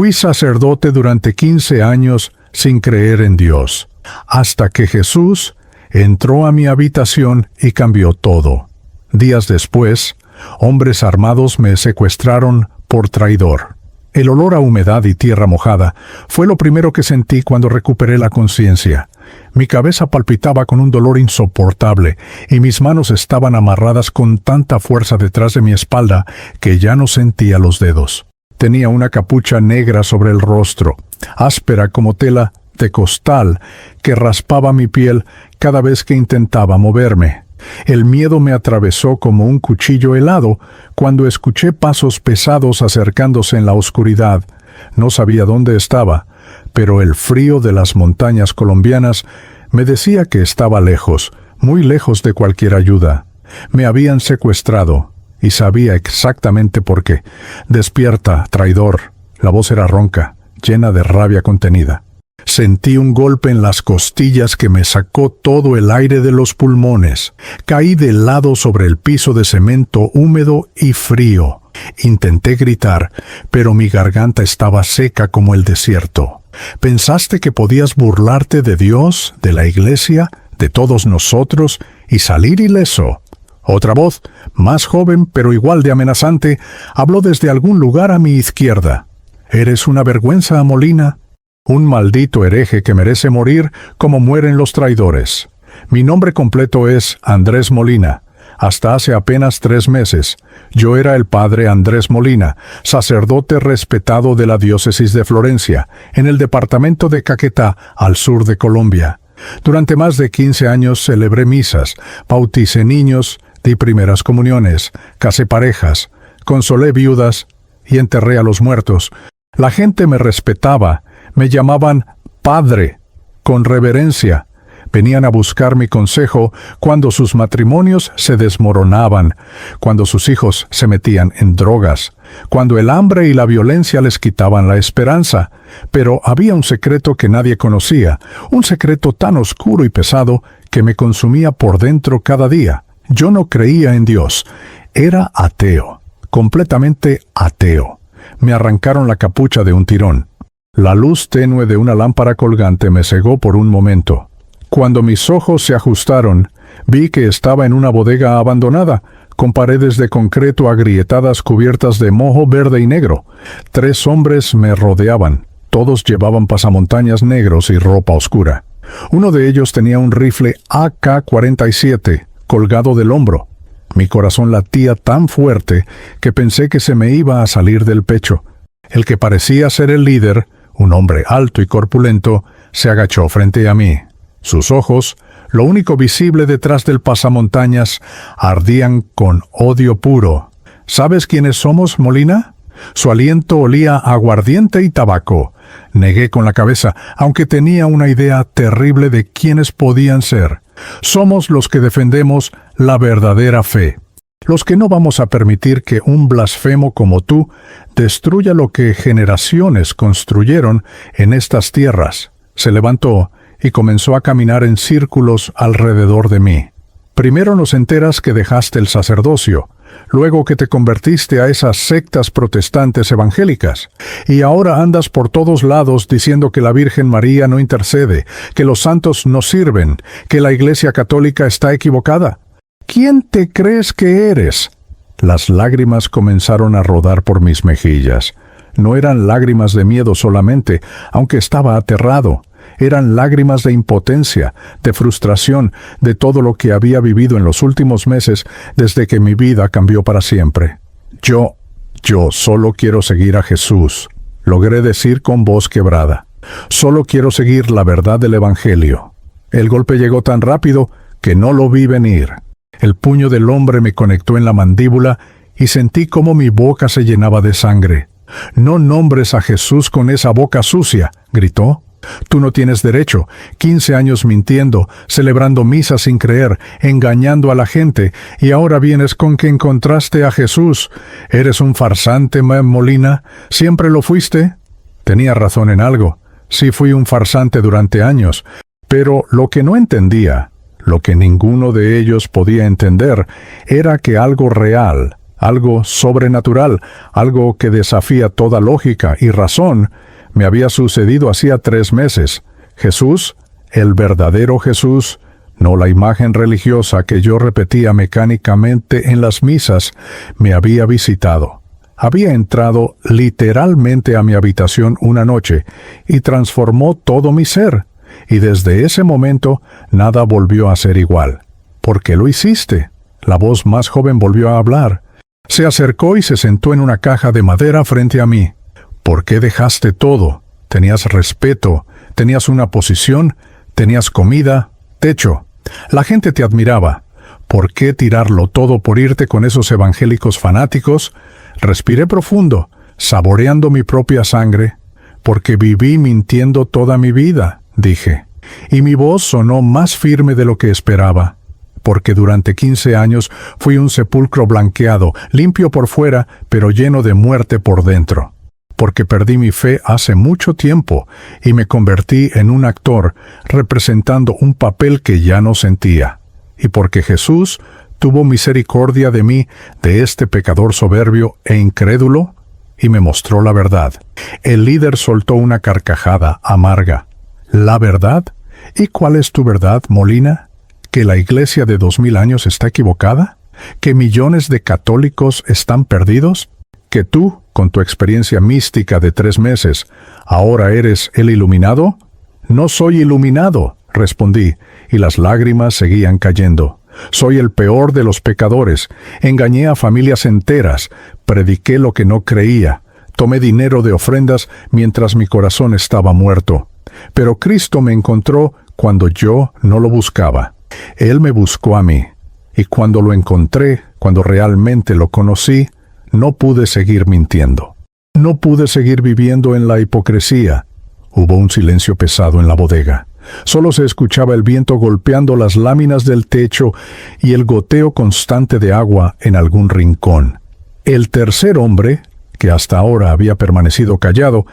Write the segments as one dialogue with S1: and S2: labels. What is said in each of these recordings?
S1: Fui sacerdote durante 15 años sin creer en Dios, hasta que Jesús entró a mi habitación y cambió todo. Días después, hombres armados me secuestraron por traidor. El olor a humedad y tierra mojada fue lo primero que sentí cuando recuperé la conciencia. Mi cabeza palpitaba con un dolor insoportable y mis manos estaban amarradas con tanta fuerza detrás de mi espalda que ya no sentía los dedos. Tenía una capucha negra sobre el rostro, áspera como tela de costal, que raspaba mi piel cada vez que intentaba moverme. El miedo me atravesó como un cuchillo helado cuando escuché pasos pesados acercándose en la oscuridad. No sabía dónde estaba, pero el frío de las montañas colombianas me decía que estaba lejos, muy lejos de cualquier ayuda. Me habían secuestrado, y sabía exactamente por qué. Despierta, traidor. La voz era ronca, llena de rabia contenida. Sentí un golpe en las costillas que me sacó todo el aire de los pulmones. Caí de lado sobre el piso de cemento húmedo y frío. Intenté gritar, pero mi garganta estaba seca como el desierto. ¿Pensaste que podías burlarte de Dios, de la iglesia, de todos nosotros y salir ileso? Otra voz, más joven pero igual de amenazante, habló desde algún lugar a mi izquierda. «Eres una vergüenza, Molina. Un maldito hereje que merece morir como mueren los traidores. Mi nombre completo es Andrés Molina. Hasta hace apenas 3 meses, yo era el padre Andrés Molina, sacerdote respetado de la diócesis de Florencia, en el departamento de Caquetá, al sur de Colombia. Durante más de 15 años celebré misas, bauticé niños, di primeras comuniones, casé parejas, consolé viudas y enterré a los muertos. La gente me respetaba, me llamaban padre, con reverencia. Venían a buscar mi consejo cuando sus matrimonios se desmoronaban, cuando sus hijos se metían en drogas, cuando el hambre y la violencia les quitaban la esperanza. Pero había un secreto que nadie conocía, un secreto tan oscuro y pesado que me consumía por dentro cada día. Yo no creía en Dios. Era ateo, completamente ateo. Me arrancaron la capucha de un tirón. La luz tenue de una lámpara colgante me cegó por un momento. Cuando mis ojos se ajustaron, vi que estaba en una bodega abandonada, con paredes de concreto agrietadas cubiertas de moho verde y negro. 3 hombres me rodeaban. Todos llevaban pasamontañas negros y ropa oscura. Uno de ellos tenía un rifle AK-47 colgado del hombro. Mi corazón latía tan fuerte que pensé que se me iba a salir del pecho. El que parecía ser el líder, un hombre alto y corpulento, se agachó frente a mí. Sus ojos, lo único visible detrás del pasamontañas, ardían con odio puro. ¿Sabes quiénes somos, Molina? Su aliento olía a aguardiente y tabaco. Negué con la cabeza, aunque tenía una idea terrible de quiénes podían ser. Somos los que defendemos la verdadera fe. Los que no vamos a permitir que un blasfemo como tú destruya lo que generaciones construyeron en estas tierras. Se levantó y comenzó a caminar en círculos alrededor de mí. Primero nos enteras que dejaste el sacerdocio, luego que te convertiste a esas sectas protestantes evangélicas, y ahora andas por todos lados diciendo que la Virgen María no intercede, que los santos no sirven, que la Iglesia Católica está equivocada. ¿Quién te crees que eres? Las lágrimas comenzaron a rodar por mis mejillas. No eran lágrimas de miedo solamente, aunque estaba aterrado. Eran lágrimas de impotencia, de frustración, de todo lo que había vivido en los últimos meses desde que mi vida cambió para siempre. Yo solo quiero seguir a Jesús, logré decir con voz quebrada. Solo quiero seguir la verdad del Evangelio. El golpe llegó tan rápido que no lo vi venir. El puño del hombre me conectó en la mandíbula y sentí cómo mi boca se llenaba de sangre. «No nombres a Jesús con esa boca sucia», gritó. «Tú no tienes derecho. 15 años mintiendo, celebrando misas sin creer, engañando a la gente, y ahora vienes con que encontraste a Jesús. ¿Eres un farsante, Molina? ¿Siempre lo fuiste?» Tenía razón en algo. Sí fui un farsante durante años, pero lo que no entendía, lo que ninguno de ellos podía entender, era que algo real, algo sobrenatural, algo que desafía toda lógica y razón, me había sucedido hacía 3 meses. Jesús, el verdadero Jesús, no la imagen religiosa que yo repetía mecánicamente en las misas, me había visitado. Había entrado literalmente a mi habitación una noche y transformó todo mi ser, y desde ese momento nada volvió a ser igual. ¿Por qué lo hiciste? La voz más joven volvió a hablar. Se acercó y se sentó en una caja de madera frente a mí. ¿Por qué dejaste todo? Tenías respeto, tenías una posición, tenías comida, techo. La gente te admiraba. ¿Por qué tirarlo todo por irte con esos evangélicos fanáticos? Respiré profundo, saboreando mi propia sangre. Porque viví mintiendo toda mi vida, dije. Y mi voz sonó más firme de lo que esperaba. Porque durante 15 años fui un sepulcro blanqueado, limpio por fuera, pero lleno de muerte por dentro. Porque perdí mi fe hace mucho tiempo y me convertí en un actor representando un papel que ya no sentía. Y porque Jesús tuvo misericordia de mí, de este pecador soberbio e incrédulo, y me mostró la verdad. El líder soltó una carcajada amarga. ¿La verdad? ¿Y cuál es tu verdad, Molina? ¿Que la iglesia de 2000 años está equivocada? ¿Que millones de católicos están perdidos? ¿Que tú, con tu experiencia mística de 3 meses, ahora eres el iluminado? No soy iluminado, respondí, y las lágrimas seguían cayendo. Soy el peor de los pecadores. Engañé a familias enteras, prediqué lo que no creía, tomé dinero de ofrendas mientras mi corazón estaba muerto. Pero Cristo me encontró cuando yo no lo buscaba. Él me buscó a mí, y cuando lo encontré, cuando realmente lo conocí, no pude seguir mintiendo. No pude seguir viviendo en la hipocresía. Hubo un silencio pesado en la bodega. Solo se escuchaba el viento golpeando las láminas del techo y el goteo constante de agua en algún rincón. El tercer hombre, que hasta ahora había permanecido callado,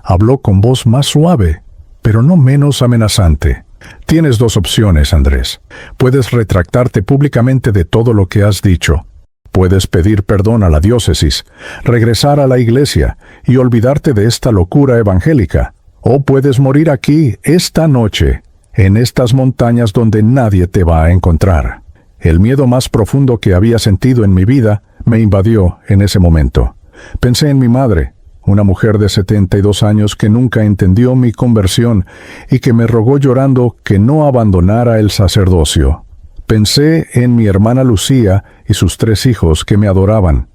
S1: habló con voz más suave, pero no menos amenazante. Tienes 2 opciones, Andrés. Puedes retractarte públicamente de todo lo que has dicho. Puedes pedir perdón a la diócesis, regresar a la iglesia y olvidarte de esta locura evangélica. O puedes morir aquí, esta noche, en estas montañas donde nadie te va a encontrar. El miedo más profundo que había sentido en mi vida me invadió en ese momento. Pensé en mi madre, una mujer de 72 años que nunca entendió mi conversión y que me rogó llorando que no abandonara el sacerdocio. Pensé en mi hermana Lucía y sus 3 hijos que me adoraban.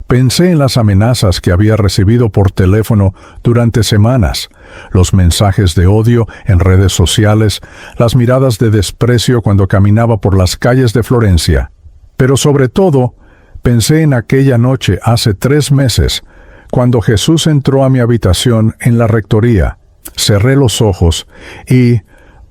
S1: Pensé en las amenazas que había recibido por teléfono durante semanas, los mensajes de odio en redes sociales, las miradas de desprecio cuando caminaba por las calles de Florencia. Pero sobre todo, pensé en aquella noche hace 3 meses, cuando Jesús entró a mi habitación en la rectoría. Cerré los ojos y,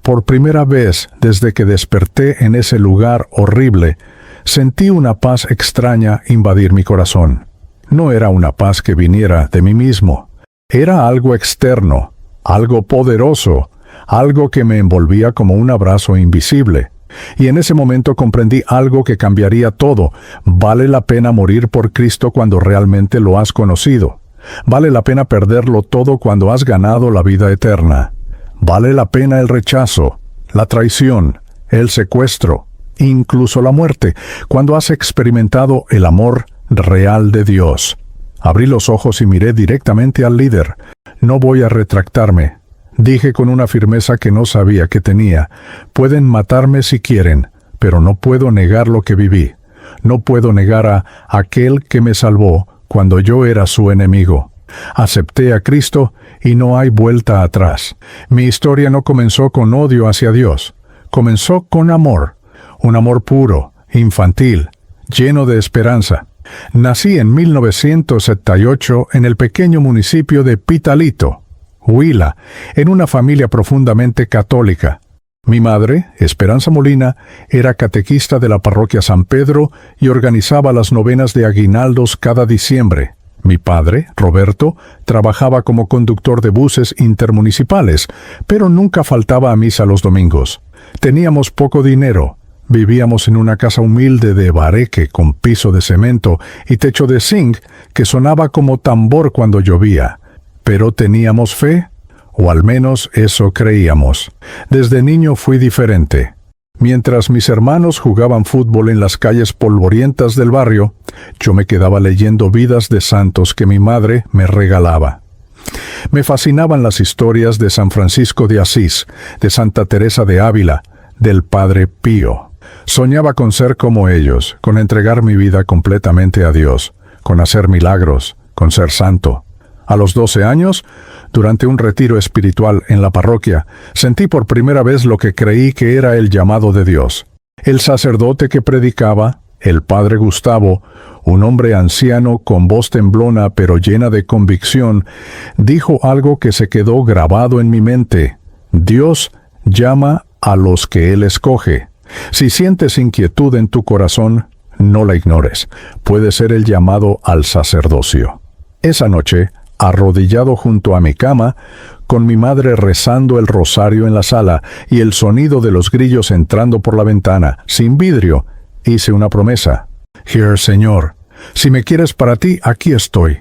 S1: por primera vez desde que desperté en ese lugar horrible, sentí una paz extraña invadir mi corazón. No era una paz que viniera de mí mismo. Era algo externo, algo poderoso, algo que me envolvía como un abrazo invisible. Y en ese momento comprendí algo que cambiaría todo. Vale la pena morir por Cristo cuando realmente lo has conocido. Vale la pena perderlo todo cuando has ganado la vida eterna. Vale la pena el rechazo, la traición, el secuestro, incluso la muerte, cuando has experimentado el amor real de Dios. Abrí los ojos y miré directamente al líder. No voy a retractarme, dije con una firmeza que no sabía que tenía. Pueden matarme si quieren, pero no puedo negar lo que viví. No puedo negar a aquel que me salvó cuando yo era su enemigo. Acepté a Cristo y no hay vuelta atrás. Mi historia no comenzó con odio hacia Dios. Comenzó con amor. Un amor puro, infantil, lleno de esperanza. Nací en 1978 en el pequeño municipio de Pitalito, Huila, en una familia profundamente católica. Mi madre, Esperanza Molina, era catequista de la parroquia San Pedro y organizaba las novenas de aguinaldos cada diciembre. Mi padre, Roberto, trabajaba como conductor de buses intermunicipales, pero nunca faltaba a misa los domingos. Teníamos poco dinero. Vivíamos en una casa humilde de bareque con piso de cemento y techo de zinc que sonaba como tambor cuando llovía. Pero teníamos fe, o al menos eso creíamos. Desde niño fui diferente. Mientras mis hermanos jugaban fútbol en las calles polvorientas del barrio, yo me quedaba leyendo vidas de santos que mi madre me regalaba. Me fascinaban las historias de San Francisco de Asís, de Santa Teresa de Ávila, del Padre Pío. Soñaba con ser como ellos, con entregar mi vida completamente a Dios, con hacer milagros, con ser santo. A los 12 años, durante un retiro espiritual en la parroquia, sentí por primera vez lo que creí que era el llamado de Dios. El sacerdote que predicaba, el padre Gustavo, un hombre anciano con voz temblona pero llena de convicción, dijo algo que se quedó grabado en mi mente. Dios llama a los que Él escoge. Si sientes inquietud en tu corazón, no la ignores. Puede ser el llamado al sacerdocio. Esa noche, arrodillado junto a mi cama, con mi madre rezando el rosario en la sala y el sonido de los grillos entrando por la ventana, sin vidrio, hice una promesa. Here, Señor, si me quieres para ti, aquí estoy.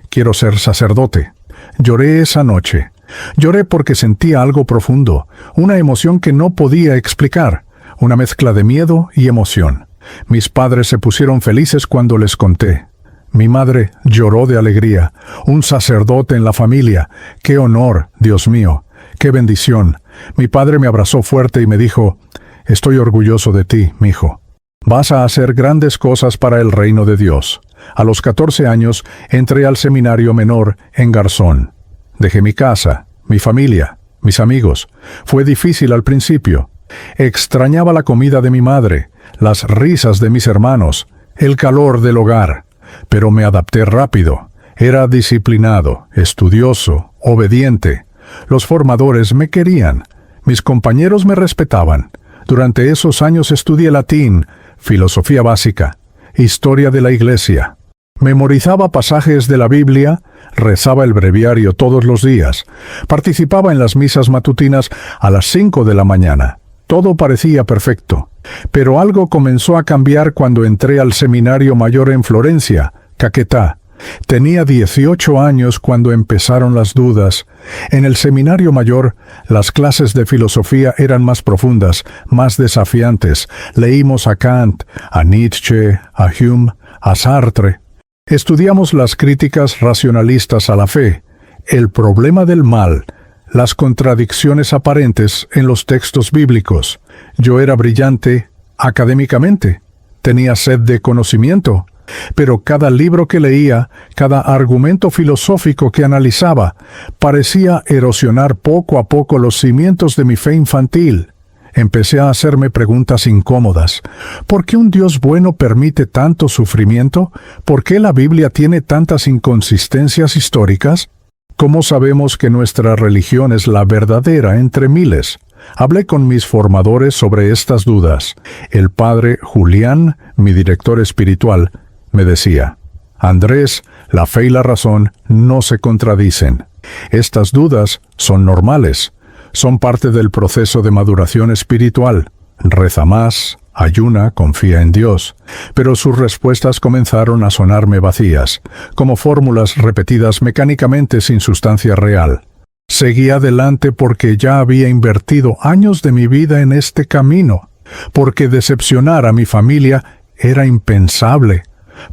S1: Quiero ser sacerdote. Lloré esa noche. Lloré porque sentía algo profundo, una emoción que no podía explicar, una mezcla de miedo y emoción. Mis padres se pusieron felices cuando les conté. Mi madre lloró de alegría. Un sacerdote en la familia. ¡Qué honor, Dios mío! ¡Qué bendición! Mi padre me abrazó fuerte y me dijo, «Estoy orgulloso de ti, mijo. Vas a hacer grandes cosas para el reino de Dios». A los 14 años entré al seminario menor en Garzón. Dejé mi casa, mi familia, mis amigos. Fue difícil al principio. Extrañaba la comida de mi madre, las risas de mis hermanos, el calor del hogar. Pero me adapté rápido. Era disciplinado, estudioso, obediente. Los formadores me querían. Mis compañeros me respetaban. Durante esos años estudié latín, filosofía básica, historia de la Iglesia. Memorizaba pasajes de la Biblia, rezaba el breviario todos los días, participaba en las misas matutinas a las 5 de la mañana. Todo parecía perfecto. Pero algo comenzó a cambiar cuando entré al seminario mayor en Florencia, Caquetá. Tenía 18 años cuando empezaron las dudas. En el seminario mayor, las clases de filosofía eran más profundas, más desafiantes. Leímos a Kant, a Nietzsche, a Hume, a Sartre. Estudiamos las críticas racionalistas a la fe, el problema del mal, las contradicciones aparentes en los textos bíblicos. Yo era brillante académicamente, tenía sed de conocimiento, pero cada libro que leía, cada argumento filosófico que analizaba, parecía erosionar poco a poco los cimientos de mi fe infantil. Empecé a hacerme preguntas incómodas. ¿Por qué un Dios bueno permite tanto sufrimiento? ¿Por qué la Biblia tiene tantas inconsistencias históricas? ¿Cómo sabemos que nuestra religión es la verdadera entre miles? Hablé con mis formadores sobre estas dudas. El padre Julián, mi director espiritual, me decía, «Andrés, la fe y la razón no se contradicen. Estas dudas son normales, son parte del proceso de maduración espiritual. Reza más, ayuna, confía en Dios». Pero sus respuestas comenzaron a sonarme vacías, como fórmulas repetidas mecánicamente sin sustancia real. Seguí adelante porque ya había invertido años de mi vida en este camino, porque decepcionar a mi familia era impensable,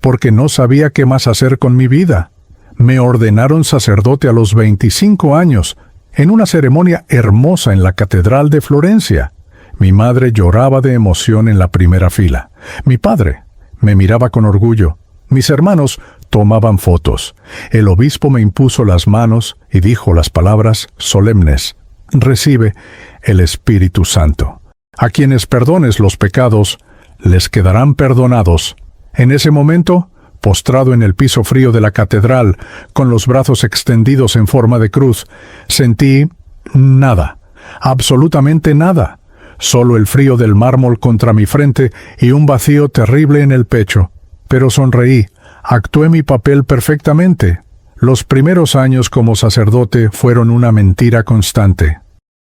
S1: porque no sabía qué más hacer con mi vida. Me ordenaron sacerdote a los 25 años, en una ceremonia hermosa en la Catedral de Florencia. Mi madre lloraba de emoción en la primera fila. Mi padre me miraba con orgullo. Mis hermanos tomaban fotos. El obispo me impuso las manos y dijo las palabras solemnes: «Recibe el Espíritu Santo. A quienes perdones los pecados, les quedarán perdonados». En ese momento, postrado en el piso frío de la catedral, con los brazos extendidos en forma de cruz, sentí nada, absolutamente nada. Solo el frío del mármol contra mi frente y un vacío terrible en el pecho. Pero sonreí, actué mi papel perfectamente. Los primeros años como sacerdote fueron una mentira constante.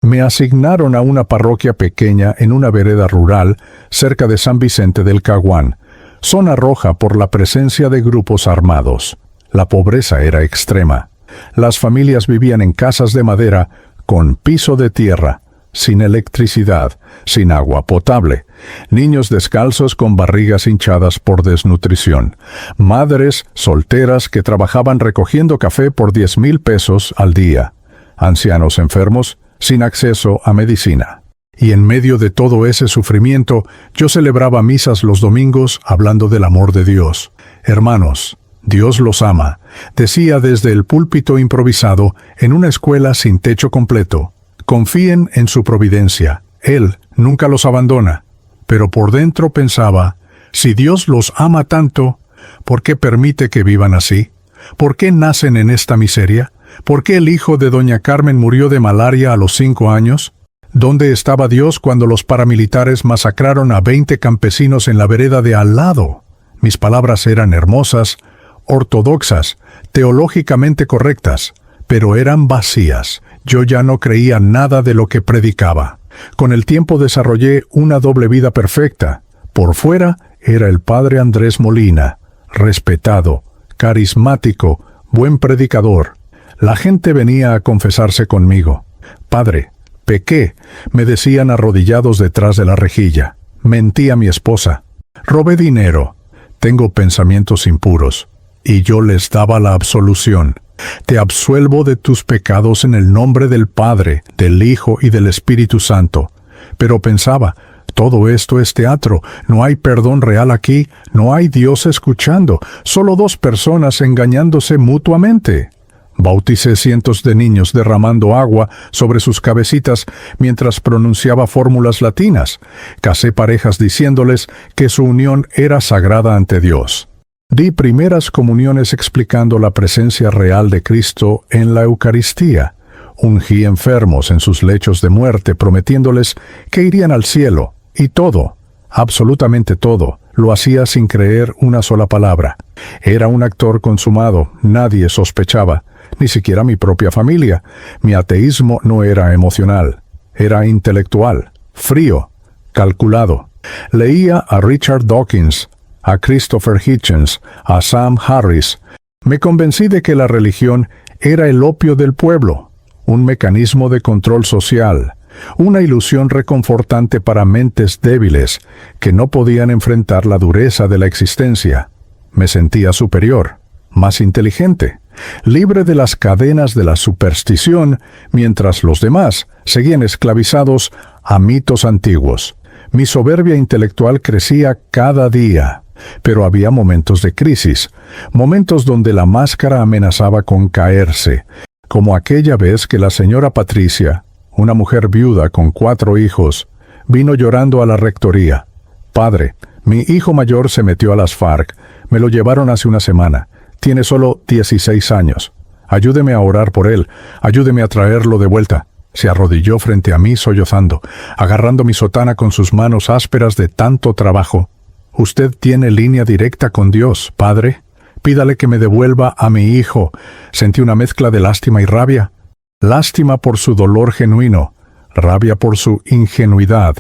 S1: Me asignaron a una parroquia pequeña en una vereda rural cerca de San Vicente del Caguán, zona roja por la presencia de grupos armados. La pobreza era extrema. Las familias vivían en casas de madera con piso de tierra, sin electricidad, sin agua potable, niños descalzos con barrigas hinchadas por desnutrición, madres solteras que trabajaban recogiendo café por 10,000 pesos al día, ancianos enfermos sin acceso a medicina. Y en medio de todo ese sufrimiento, yo celebraba misas los domingos hablando del amor de Dios. Hermanos, Dios los ama, decía desde el púlpito improvisado en una escuela sin techo completo. Confíen en su providencia. Él nunca los abandona. Pero por dentro pensaba, si Dios los ama tanto, ¿por qué permite que vivan así? ¿Por qué nacen en esta miseria? ¿Por qué el hijo de doña Carmen murió de malaria a los 5 años? ¿Dónde estaba Dios cuando los paramilitares masacraron a 20 campesinos en la vereda de al lado? Mis palabras eran hermosas, ortodoxas, teológicamente correctas, pero eran vacías. Yo ya no creía nada de lo que predicaba. Con el tiempo desarrollé una doble vida perfecta. Por fuera era el padre Andrés Molina, respetado, carismático, buen predicador. La gente venía a confesarse conmigo. Padre, pequé, me decían arrodillados detrás de la rejilla. Mentí a mi esposa. Robé dinero. Tengo pensamientos impuros. Y yo les daba la absolución. Te absuelvo de tus pecados en el nombre del Padre, del Hijo y del Espíritu Santo. Pero pensaba, todo esto es teatro, no hay perdón real aquí, no hay Dios escuchando, solo 2 personas engañándose mutuamente. Bauticé cientos de niños derramando agua sobre sus cabecitas mientras pronunciaba fórmulas latinas. Casé parejas diciéndoles que su unión era sagrada ante Dios. Di primeras comuniones explicando la presencia real de Cristo en la Eucaristía. Ungí enfermos en sus lechos de muerte prometiéndoles que irían al cielo. Y todo, absolutamente todo, lo hacía sin creer una sola palabra. Era un actor consumado, nadie sospechaba, ni siquiera mi propia familia. Mi ateísmo no era emocional, era intelectual, frío, calculado. Leía a Richard Dawkins, a Christopher Hitchens, a Sam Harris. Me convencí de que la religión era el opio del pueblo, un mecanismo de control social, una ilusión reconfortante para mentes débiles que no podían enfrentar la dureza de la existencia. Me sentía superior, más inteligente, libre de las cadenas de la superstición, mientras los demás seguían esclavizados a mitos antiguos. Mi soberbia intelectual crecía cada día. Pero había momentos de crisis, momentos donde la máscara amenazaba con caerse, como aquella vez que la señora Patricia, una mujer viuda con 4 hijos, vino llorando a la rectoría. Padre, mi hijo mayor se metió a las FARC, me lo llevaron hace una semana, tiene solo 16 años. Ayúdeme a orar por él, ayúdeme a traerlo de vuelta. Se arrodilló frente a mí sollozando, agarrando mi sotana con sus manos ásperas de tanto trabajo. Usted tiene línea directa con Dios, Padre. Pídale que me devuelva a mi hijo. Sentí una mezcla de lástima y rabia. Lástima por su dolor genuino, rabia por su ingenuidad.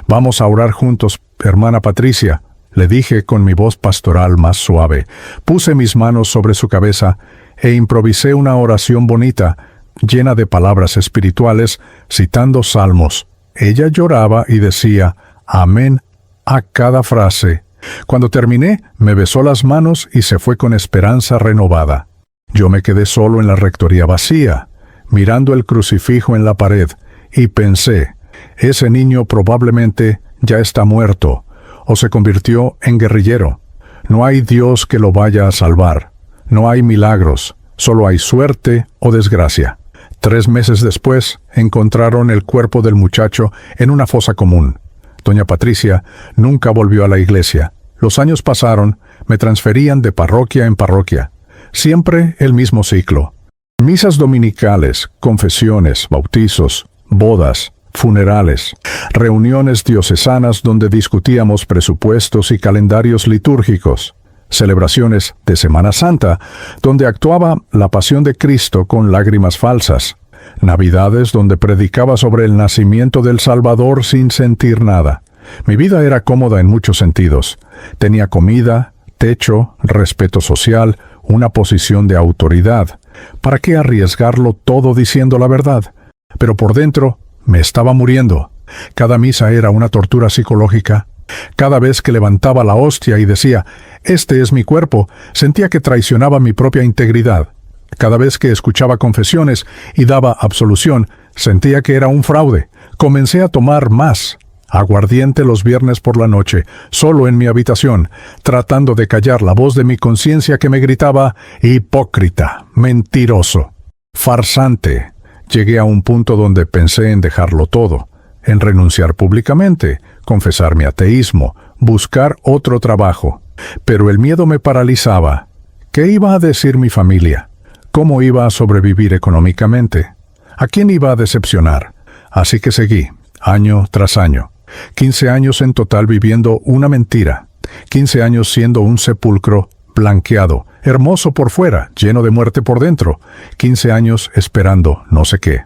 S1: Vamos a orar juntos, hermana Patricia, le dije con mi voz pastoral más suave. Puse mis manos sobre su cabeza e improvisé una oración bonita, llena de palabras espirituales, citando salmos. Ella lloraba y decía, amén, a cada frase. Cuando terminé, me besó las manos y se fue con esperanza renovada. Yo me quedé solo en la rectoría vacía, mirando el crucifijo en la pared, y pensé, ese niño probablemente ya está muerto, o se convirtió en guerrillero. No hay Dios que lo vaya a salvar. No hay milagros, solo hay suerte o desgracia. 3 meses después, encontraron el cuerpo del muchacho en una fosa común. Doña Patricia nunca volvió a la iglesia. Los años pasaron, me transferían de parroquia en parroquia. Siempre el mismo ciclo. Misas dominicales, confesiones, bautizos, bodas, funerales, reuniones diocesanas donde discutíamos presupuestos y calendarios litúrgicos, celebraciones de Semana Santa, donde actuaba la Pasión de Cristo con lágrimas falsas, Navidades donde predicaba sobre el nacimiento del Salvador sin sentir nada. Mi vida era cómoda en muchos sentidos. Tenía comida, techo, respeto social, una posición de autoridad. ¿Para qué arriesgarlo todo diciendo la verdad? Pero por dentro me estaba muriendo. Cada misa era una tortura psicológica. Cada vez que levantaba la hostia y decía, «Este es mi cuerpo», sentía que traicionaba mi propia integridad. Cada vez que escuchaba confesiones y daba absolución, sentía que era un fraude. Comencé a tomar más aguardiente los viernes por la noche, solo en mi habitación, tratando de callar la voz de mi conciencia que me gritaba, «Hipócrita, mentiroso, farsante». Llegué a un punto donde pensé en dejarlo todo, en renunciar públicamente, confesar mi ateísmo, buscar otro trabajo. Pero el miedo me paralizaba. ¿Qué iba a decir mi familia? ¿Cómo iba a sobrevivir económicamente? ¿A quién iba a decepcionar? Así que seguí, año tras año. 15 años en total viviendo una mentira. 15 años siendo un sepulcro blanqueado, hermoso por fuera, lleno de muerte por dentro. 15 años esperando no sé qué.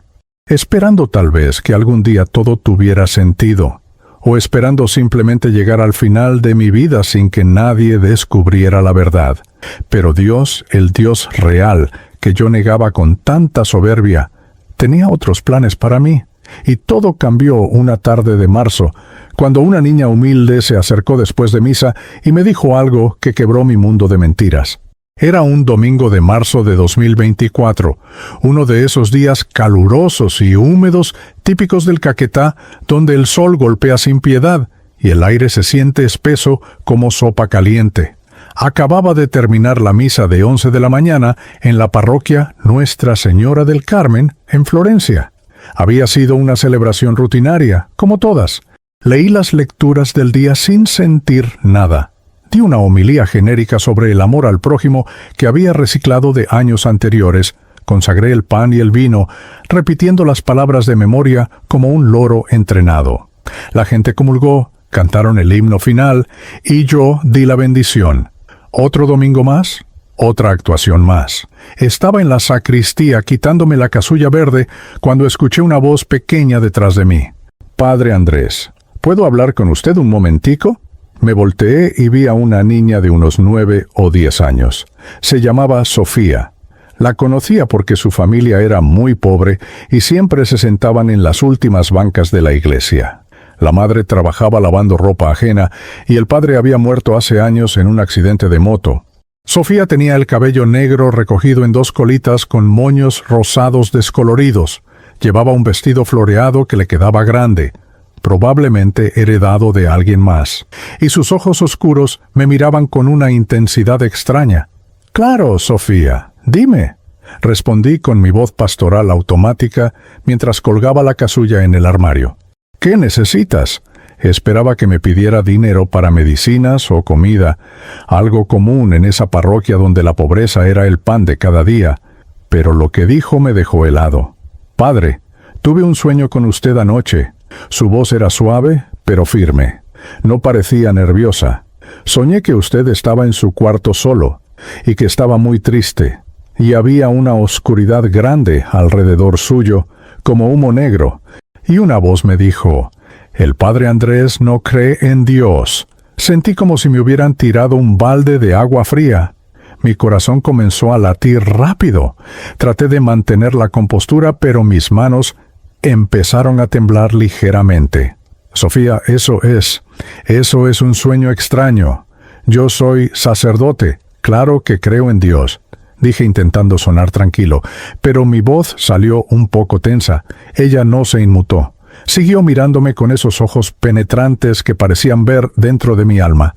S1: Esperando tal vez que algún día todo tuviera sentido. O esperando simplemente llegar al final de mi vida sin que nadie descubriera la verdad. Pero Dios, el Dios real, que yo negaba con tanta soberbia, tenía otros planes para mí. Y todo cambió una tarde de marzo, cuando una niña humilde se acercó después de misa y me dijo algo que quebró mi mundo de mentiras. Era un domingo de marzo de 2024, uno de esos días calurosos y húmedos típicos del Caquetá, donde el sol golpea sin piedad y el aire se siente espeso como sopa caliente. Acababa de terminar la misa de 11 de la mañana en la parroquia Nuestra Señora del Carmen, en Florencia. Había sido una celebración rutinaria, como todas. Leí las lecturas del día sin sentir nada. Di una homilía genérica sobre el amor al prójimo que había reciclado de años anteriores. Consagré el pan y el vino, repitiendo las palabras de memoria como un loro entrenado. La gente comulgó, cantaron el himno final y yo di la bendición. Otro domingo más, otra actuación más. Estaba en la sacristía quitándome la casulla verde cuando escuché una voz pequeña detrás de mí. «Padre Andrés, ¿puedo hablar con usted un momentico?» Me volteé y vi a una niña de unos 9 o 10 años. Se llamaba Sofía. La conocía porque su familia era muy pobre y siempre se sentaban en las últimas bancas de la iglesia. La madre trabajaba lavando ropa ajena y el padre había muerto hace años en un accidente de moto. Sofía tenía el cabello negro recogido en 2 colitas con moños rosados descoloridos. Llevaba un vestido floreado que le quedaba grande, probablemente heredado de alguien más, y sus ojos oscuros me miraban con una intensidad extraña. «Claro, Sofía, dime», respondí con mi voz pastoral automática mientras colgaba la casulla en el armario. «¿Qué necesitas?» Esperaba que me pidiera dinero para medicinas o comida, algo común en esa parroquia donde la pobreza era el pan de cada día, pero lo que dijo me dejó helado. «Padre, tuve un sueño con usted anoche». Su voz era suave, pero firme. No parecía nerviosa. Soñé que usted estaba en su cuarto solo, y que estaba muy triste, y había una oscuridad grande alrededor suyo, como humo negro, y una voz me dijo, «El padre Andrés no cree en Dios». Sentí como si me hubieran tirado un balde de agua fría. Mi corazón comenzó a latir rápido. Traté de mantener la compostura, pero mis manos empezaron a temblar ligeramente. «Sofía, eso es un sueño extraño. Yo soy sacerdote, claro que creo en Dios», dije intentando sonar tranquilo, pero mi voz salió un poco tensa. Ella no se inmutó. Siguió mirándome con esos ojos penetrantes que parecían ver dentro de mi alma.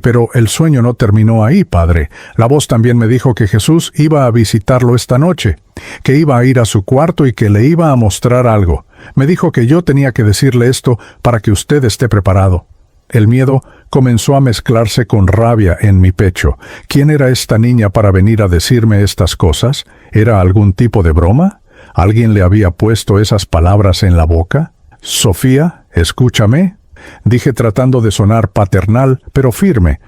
S1: Pero el sueño no terminó ahí, padre. La voz también me dijo que Jesús iba a visitarlo esta noche, que iba a ir a su cuarto y que le iba a mostrar algo. Me dijo que yo tenía que decirle esto para que usted esté preparado. El miedo comenzó a mezclarse con rabia en mi pecho. ¿Quién era esta niña para venir a decirme estas cosas? ¿Era algún tipo de broma? ¿Alguien le había puesto esas palabras en la boca? «Sofía, escúchame», dije tratando de sonar paternal, pero firme.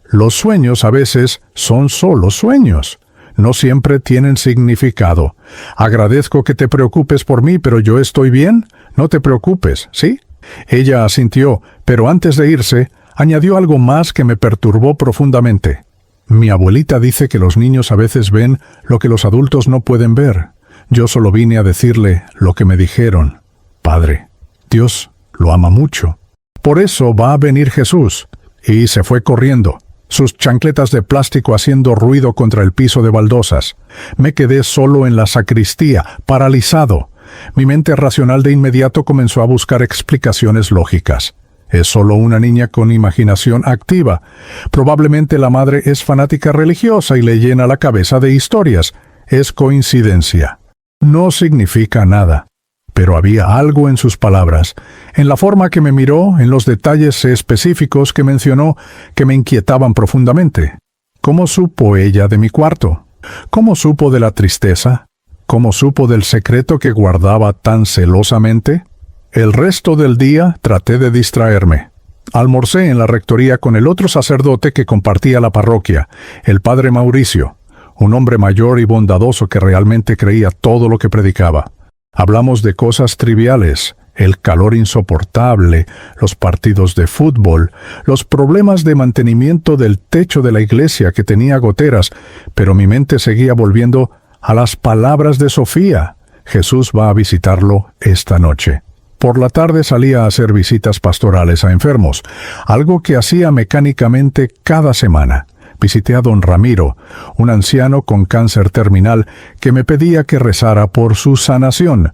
S1: «Los sueños a veces son solo sueños. No siempre tienen significado. Agradezco que te preocupes por mí, pero yo estoy bien. No te preocupes, ¿sí? Ella asintió, pero antes de irse, añadió algo más que me perturbó profundamente. Mi abuelita dice que los niños a veces ven lo que los adultos no pueden ver. Yo solo vine a decirle lo que me dijeron. Padre, Dios lo ama mucho. Por eso va a venir Jesús. Y se fue corriendo, sus chancletas de plástico haciendo ruido contra el piso de baldosas. Me quedé solo en la sacristía, paralizado. Mi mente racional de inmediato comenzó a buscar explicaciones lógicas. Es solo una niña con imaginación activa. Probablemente la madre es fanática religiosa y le llena la cabeza de historias. Es coincidencia. No significa nada. Pero había algo en sus palabras, en la forma que me miró, en los detalles específicos que mencionó, que me inquietaban profundamente. ¿Cómo supo ella de mi cuarto? ¿Cómo supo de la tristeza? ¿Cómo supo del secreto que guardaba tan celosamente? El resto del día traté de distraerme. Almorcé en la rectoría con el otro sacerdote que compartía la parroquia, el padre Mauricio, un hombre mayor y bondadoso que realmente creía todo lo que predicaba. Hablamos de cosas triviales, el calor insoportable, los partidos de fútbol, los problemas de mantenimiento del techo de la iglesia que tenía goteras, pero mi mente seguía volviendo a las palabras de Sofía. Jesús va a visitarlo esta noche. Por la tarde salía a hacer visitas pastorales a enfermos, algo que hacía mecánicamente cada semana. Visité a don Ramiro, un anciano con cáncer terminal que me pedía que rezara por su sanación.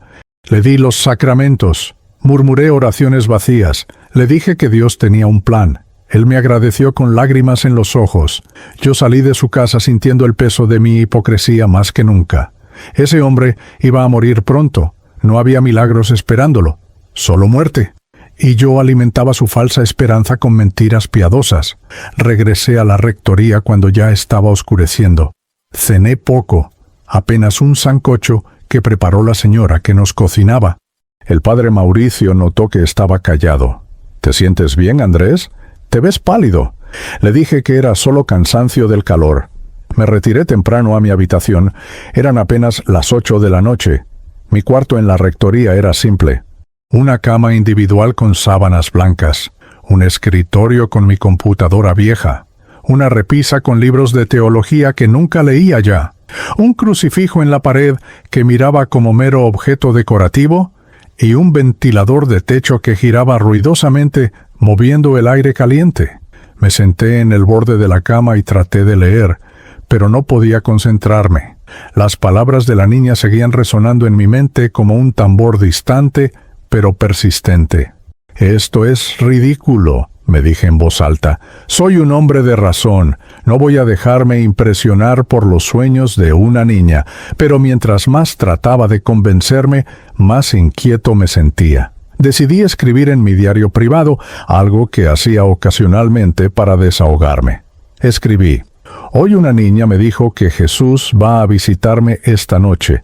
S1: Le di los sacramentos, murmuré oraciones vacías, le dije que Dios tenía un plan. Él me agradeció con lágrimas en los ojos. Yo salí de su casa sintiendo el peso de mi hipocresía más que nunca. Ese hombre iba a morir pronto. No había milagros esperándolo, solo muerte. Y yo alimentaba su falsa esperanza con mentiras piadosas. Regresé a la rectoría cuando ya estaba oscureciendo. Cené poco, apenas un sancocho que preparó la señora que nos cocinaba. El padre Mauricio notó que estaba callado. ¿Te sientes bien, Andrés? Te ves pálido. Le dije que era solo cansancio del calor. Me retiré temprano a mi habitación. Eran apenas las 8 de la noche. Mi cuarto en la rectoría era simple. Una cama individual con sábanas blancas, un escritorio con mi computadora vieja, una repisa con libros de teología que nunca leía ya, un crucifijo en la pared que miraba como mero objeto decorativo y un ventilador de techo que giraba ruidosamente moviendo el aire caliente. Me senté en el borde de la cama y traté de leer, pero no podía concentrarme. Las palabras de la niña seguían resonando en mi mente como un tambor distante, pero persistente. «Esto es ridículo», me dije en voz alta. «Soy un hombre de razón. No voy a dejarme impresionar por los sueños de una niña». Pero mientras más trataba de convencerme, más inquieto me sentía. Decidí escribir en mi diario privado, algo que hacía ocasionalmente para desahogarme. Escribí: «Hoy una niña me dijo que Jesús va a visitarme esta noche.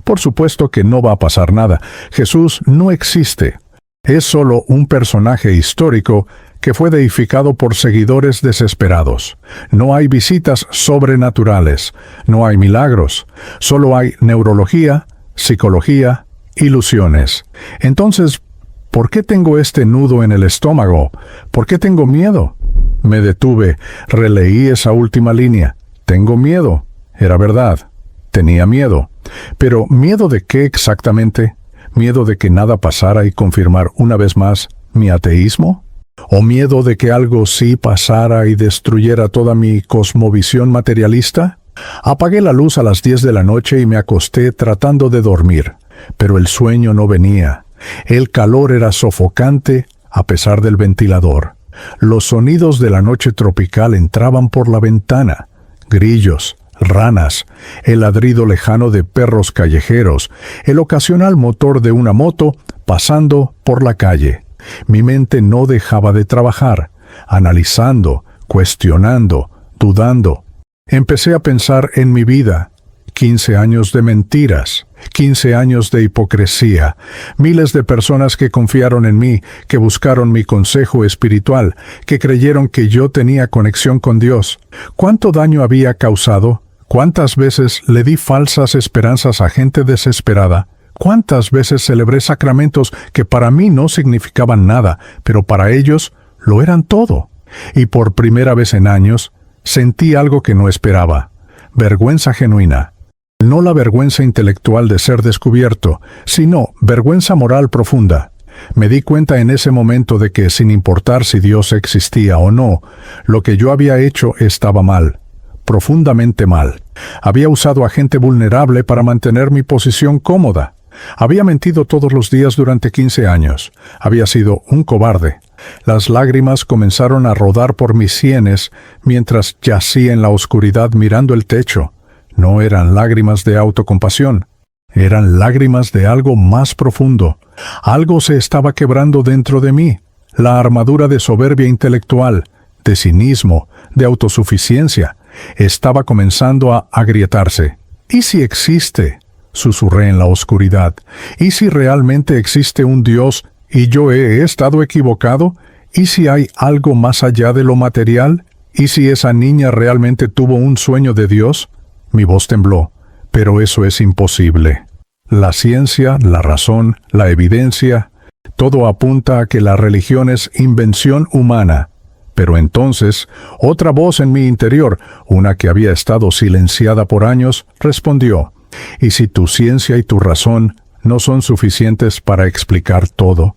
S1: Por supuesto que no va a pasar nada. Jesús no existe. Es solo un personaje histórico que fue deificado por seguidores desesperados. No hay visitas sobrenaturales, no hay milagros, solo hay neurología, psicología, ilusiones. Entonces, ¿por qué tengo este nudo en el estómago? ¿Por qué tengo miedo?» Me detuve, releí esa última línea. Tengo miedo. Era verdad. Tenía miedo. Pero ¿miedo de qué exactamente? ¿Miedo de que nada pasara y confirmar una vez más mi ateísmo? ¿O miedo de que algo sí pasara y destruyera toda mi cosmovisión materialista? Apagué la luz a las 10 de la noche y me acosté tratando de dormir, pero el sueño no venía. El calor era sofocante a pesar del ventilador. Los sonidos de la noche tropical entraban por la ventana. Grillos, ranas, el ladrido lejano de perros callejeros, el ocasional motor de una moto pasando por la calle. Mi mente no dejaba de trabajar, analizando, cuestionando, dudando. Empecé a pensar en mi vida. 15 años de mentiras, 15 años de hipocresía, miles de personas que confiaron en mí, que buscaron mi consejo espiritual, que creyeron que yo tenía conexión con Dios. ¿Cuánto daño había causado? ¿Cuántas veces le di falsas esperanzas a gente desesperada? ¿Cuántas veces celebré sacramentos que para mí no significaban nada, pero para ellos lo eran todo? Y por primera vez en años, sentí algo que no esperaba: vergüenza genuina. No la vergüenza intelectual de ser descubierto, sino vergüenza moral profunda. Me di cuenta en ese momento de que, sin importar si Dios existía o no, lo que yo había hecho estaba mal, profundamente mal. Había usado a gente vulnerable para mantener mi posición cómoda. Había mentido todos los días durante 15 años. Había sido un cobarde. Las lágrimas comenzaron a rodar por mis sienes mientras yacía en la oscuridad mirando el techo. No eran lágrimas de autocompasión. Eran lágrimas de algo más profundo. Algo se estaba quebrando dentro de mí. La armadura de soberbia intelectual, de cinismo, de autosuficiencia, estaba comenzando a agrietarse. ¿Y si existe?, susurré en la oscuridad. ¿Y si realmente existe un Dios y yo he estado equivocado? ¿Y si hay algo más allá de lo material? ¿Y si esa niña realmente tuvo un sueño de Dios? Mi voz tembló. Pero eso es imposible. La ciencia, la razón, la evidencia, todo apunta a que la religión es invención humana. Pero entonces, otra voz en mi interior, una que había estado silenciada por años, respondió: ¿y si tu ciencia y tu razón no son suficientes para explicar todo?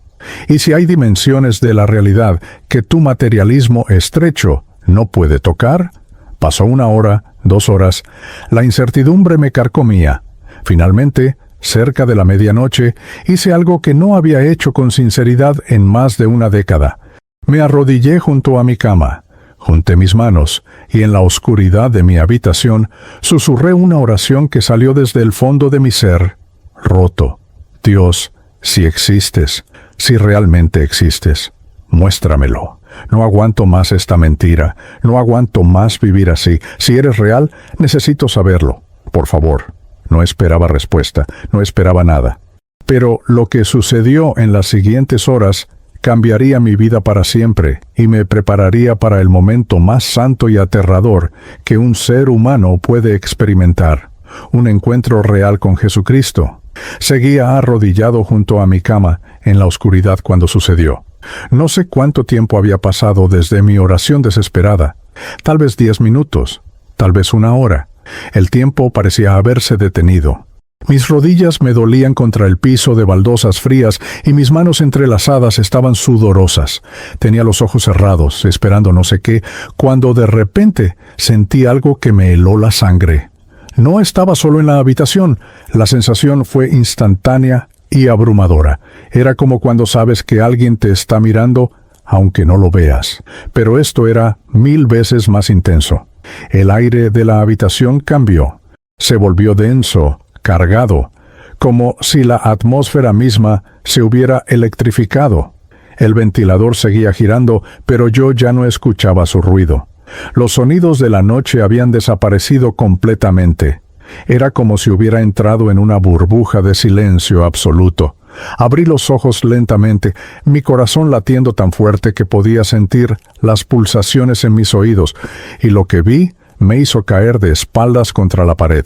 S1: ¿Y si hay dimensiones de la realidad que tu materialismo estrecho no puede tocar? Pasó 1 hora, 2 horas. La incertidumbre me carcomía. Finalmente, cerca de la medianoche, hice algo que no había hecho con sinceridad en más de 1 década. Me arrodillé junto a mi cama, junté mis manos, y en la oscuridad de mi habitación susurré una oración que salió desde el fondo de mi ser, roto. Dios, si existes, si realmente existes, muéstramelo. No aguanto más esta mentira, no aguanto más vivir así. Si eres real, necesito saberlo. Por favor. No esperaba respuesta, no esperaba nada. Pero lo que sucedió en las siguientes horas cambiaría mi vida para siempre y me prepararía para el momento más santo y aterrador que un ser humano puede experimentar: un encuentro real con Jesucristo. Seguía arrodillado junto a mi cama en la oscuridad cuando sucedió. No sé cuánto tiempo había pasado desde mi oración desesperada. Tal vez 10 minutos, tal vez 1 hora. El tiempo parecía haberse detenido. Mis rodillas me dolían contra el piso de baldosas frías y mis manos entrelazadas estaban sudorosas. Tenía los ojos cerrados, esperando no sé qué, cuando de repente sentí algo que me heló la sangre. No estaba solo en la habitación. La sensación fue instantánea y abrumadora. Era como cuando sabes que alguien te está mirando, aunque no lo veas. Pero esto era 1000 veces más intenso. El aire de la habitación cambió. Se volvió denso, cargado, como si la atmósfera misma se hubiera electrificado. El ventilador seguía girando, pero yo ya no escuchaba su ruido. Los sonidos de la noche habían desaparecido completamente. Era como si hubiera entrado en una burbuja de silencio absoluto. Abrí los ojos lentamente, mi corazón latiendo tan fuerte que podía sentir las pulsaciones en mis oídos, y lo que vi me hizo caer de espaldas contra la pared.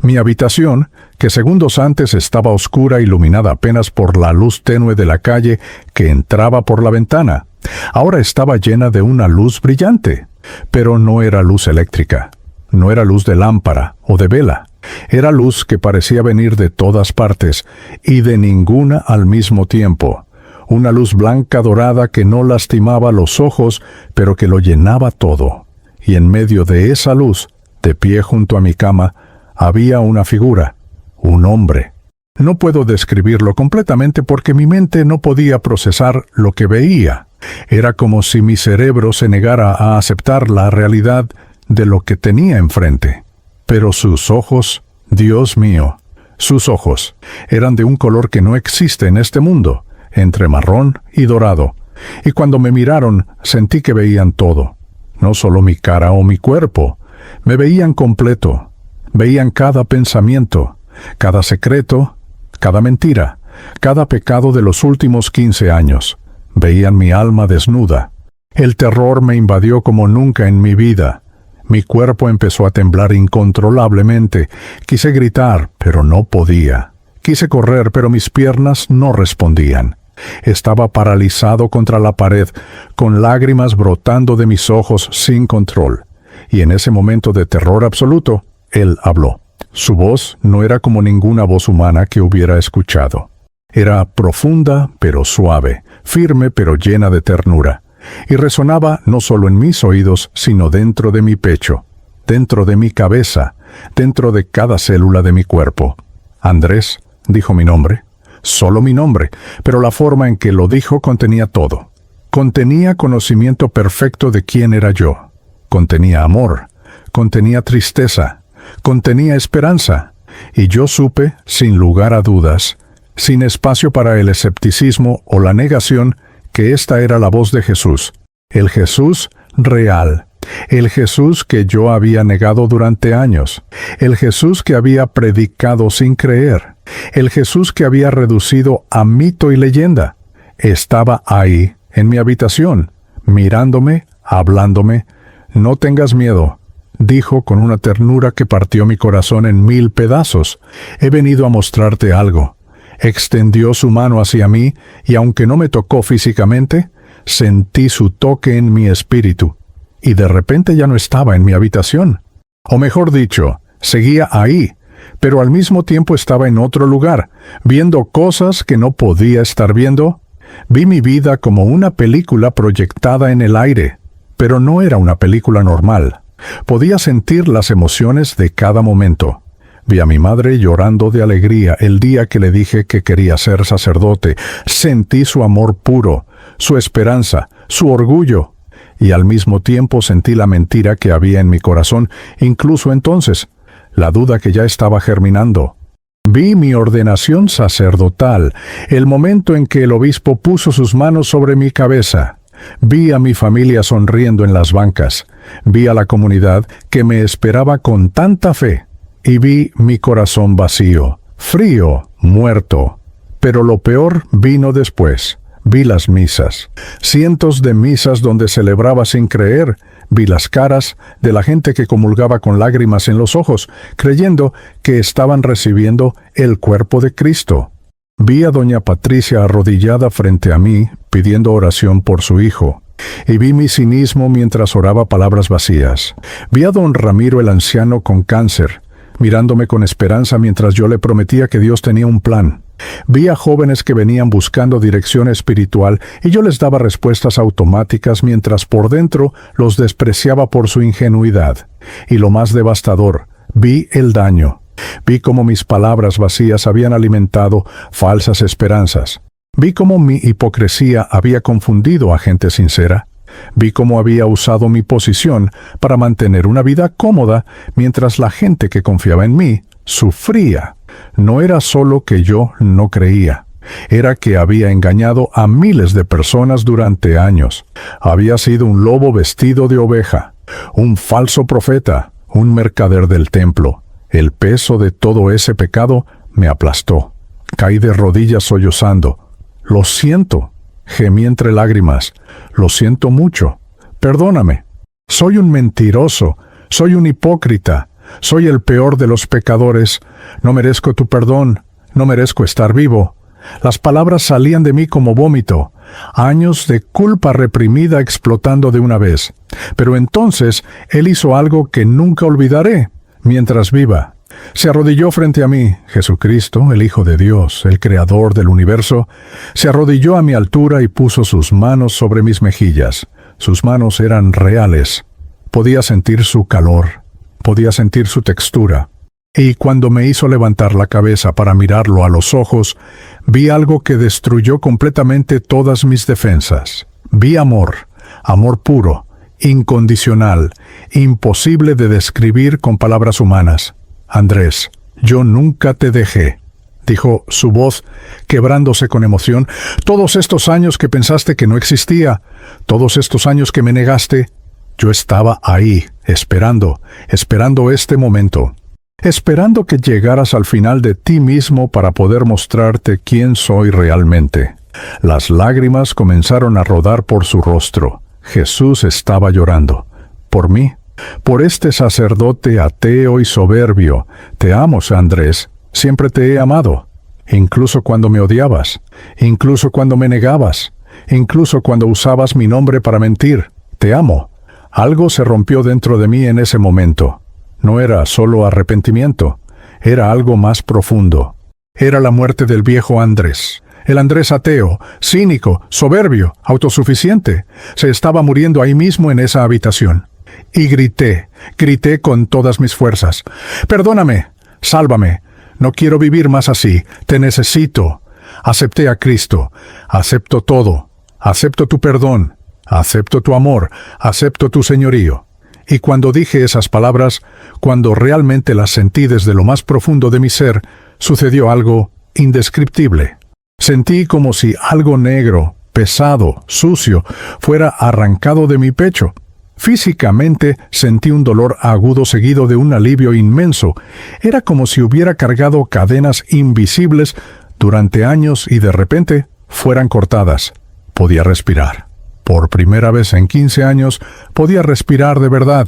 S1: Mi habitación, que segundos antes estaba oscura, iluminada apenas por la luz tenue de la calle que entraba por la ventana, ahora estaba llena de una luz brillante. Pero no era luz eléctrica, no era luz de lámpara o de vela. Era luz que parecía venir de todas partes y de ninguna al mismo tiempo. Una luz blanca dorada que no lastimaba los ojos, pero que lo llenaba todo. Y en medio de esa luz, de pie junto a mi cama, había una figura, un hombre. No puedo describirlo completamente porque mi mente no podía procesar lo que veía. Era como si mi cerebro se negara a aceptar la realidad de lo que tenía enfrente. Pero sus ojos, Dios mío, sus ojos, eran de un color que no existe en este mundo, entre marrón y dorado. Y cuando me miraron, sentí que veían todo. No solo mi cara o mi cuerpo. Me veían completo. Veían cada pensamiento, cada secreto, cada mentira, cada pecado de los últimos 15 años. Veían mi alma desnuda. El terror me invadió como nunca en mi vida. Mi cuerpo empezó a temblar incontrolablemente. Quise gritar, pero no podía. Quise correr, pero mis piernas no respondían. Estaba paralizado contra la pared, con lágrimas brotando de mis ojos sin control. Y en ese momento de terror absoluto, él habló. Su voz no era como ninguna voz humana que hubiera escuchado. Era profunda, pero suave, firme, pero llena de ternura. Y resonaba no solo en mis oídos, sino dentro de mi pecho, dentro de mi cabeza, dentro de cada célula de mi cuerpo. Andrés, dijo mi nombre, solo mi nombre, pero la forma en que lo dijo contenía todo. Contenía conocimiento perfecto de quién era yo. Contenía amor, contenía tristeza, contenía esperanza. Y yo supe, sin lugar a dudas, sin espacio para el escepticismo o la negación, que esta era la voz de Jesús, el Jesús real, el Jesús que yo había negado durante años, el Jesús que había predicado sin creer, el Jesús que había reducido a mito y leyenda. Estaba ahí, en mi habitación, mirándome, hablándome. «No tengas miedo», dijo con una ternura que partió mi corazón en 1000 pedazos. «He venido a mostrarte algo». Extendió su mano hacia mí, y aunque no me tocó físicamente, sentí su toque en mi espíritu, y de repente ya no estaba en mi habitación. O mejor dicho, seguía ahí, pero al mismo tiempo estaba en otro lugar, viendo cosas que no podía estar viendo. Vi mi vida como una película proyectada en el aire, pero no era una película normal. Podía sentir las emociones de cada momento. Vi a mi madre llorando de alegría el día que le dije que quería ser sacerdote. Sentí su amor puro, su esperanza, su orgullo. Y al mismo tiempo sentí la mentira que había en mi corazón, incluso entonces, la duda que ya estaba germinando. Vi mi ordenación sacerdotal, el momento en que el obispo puso sus manos sobre mi cabeza. Vi a mi familia sonriendo en las bancas. Vi a la comunidad que me esperaba con tanta fe. Y vi mi corazón vacío, frío, muerto. Pero lo peor vino después. Vi las misas. Cientos de misas donde celebraba sin creer. Vi las caras de la gente que comulgaba con lágrimas en los ojos, creyendo que estaban recibiendo el cuerpo de Cristo. Vi a doña Patricia arrodillada frente a mí, pidiendo oración por su hijo. Y vi mi cinismo mientras oraba palabras vacías. Vi a don Ramiro el anciano con cáncer, mirándome con esperanza mientras yo le prometía que Dios tenía un plan. Vi a jóvenes que venían buscando dirección espiritual y yo les daba respuestas automáticas mientras por dentro los despreciaba por su ingenuidad. Y lo más devastador, vi el daño. Vi cómo mis palabras vacías habían alimentado falsas esperanzas. Vi cómo mi hipocresía había confundido a gente sincera. Vi cómo había usado mi posición para mantener una vida cómoda mientras la gente que confiaba en mí sufría. No era solo que yo no creía, era que había engañado a miles de personas durante años. Había sido un lobo vestido de oveja, un falso profeta, un mercader del templo. El peso de todo ese pecado me aplastó. Caí de rodillas sollozando. «Lo siento», gemí entre lágrimas. «Lo siento mucho. Perdóname. Soy un mentiroso. Soy un hipócrita. Soy el peor de los pecadores. No merezco tu perdón. No merezco estar vivo». Las palabras salían de mí como vómito. Años de culpa reprimida explotando de una vez. Pero entonces Él hizo algo que nunca olvidaré mientras viva. Se arrodilló frente a mí, Jesucristo, el Hijo de Dios, el Creador del universo, se arrodilló a mi altura y puso sus manos sobre mis mejillas. Sus manos eran reales. Podía sentir su calor, podía sentir su textura. Y cuando me hizo levantar la cabeza para mirarlo a los ojos, vi algo que destruyó completamente todas mis defensas. Vi amor, amor puro, incondicional, imposible de describir con palabras humanas. «Andrés, yo nunca te dejé», dijo su voz, quebrándose con emoción. «Todos estos años que pensaste que no existía, todos estos años que me negaste, yo estaba ahí, esperando este momento, esperando que llegaras al final de ti mismo para poder mostrarte quién soy realmente». Las lágrimas comenzaron a rodar por su rostro. Jesús estaba llorando. Por mí, Por este sacerdote ateo y soberbio, te amo, Andrés, siempre te he amado, incluso cuando me odiabas, incluso cuando me negabas, incluso cuando usabas mi nombre para mentir. Te amo. Algo se rompió dentro de mí en ese momento. No era solo arrepentimiento, era algo más profundo. Era la muerte del viejo Andrés. El Andrés ateo, cínico, soberbio, autosuficiente. Se estaba muriendo ahí mismo en esa habitación. Y grité con todas mis fuerzas. Perdóname, sálvame. No quiero vivir más así. Te necesito. Acepté a Cristo. Acepto todo. Acepto tu perdón. Acepto tu amor. Acepto tu señorío. Y cuando dije esas palabras, cuando realmente las sentí desde lo más profundo de mi ser, sucedió algo indescriptible. Sentí como si algo negro, pesado, sucio, fuera arrancado de mi pecho. Físicamente sentí un dolor agudo seguido de un alivio inmenso. Era como si hubiera cargado cadenas invisibles durante años y de repente fueran cortadas. Podía respirar. Por primera vez en 15 años podía respirar de verdad.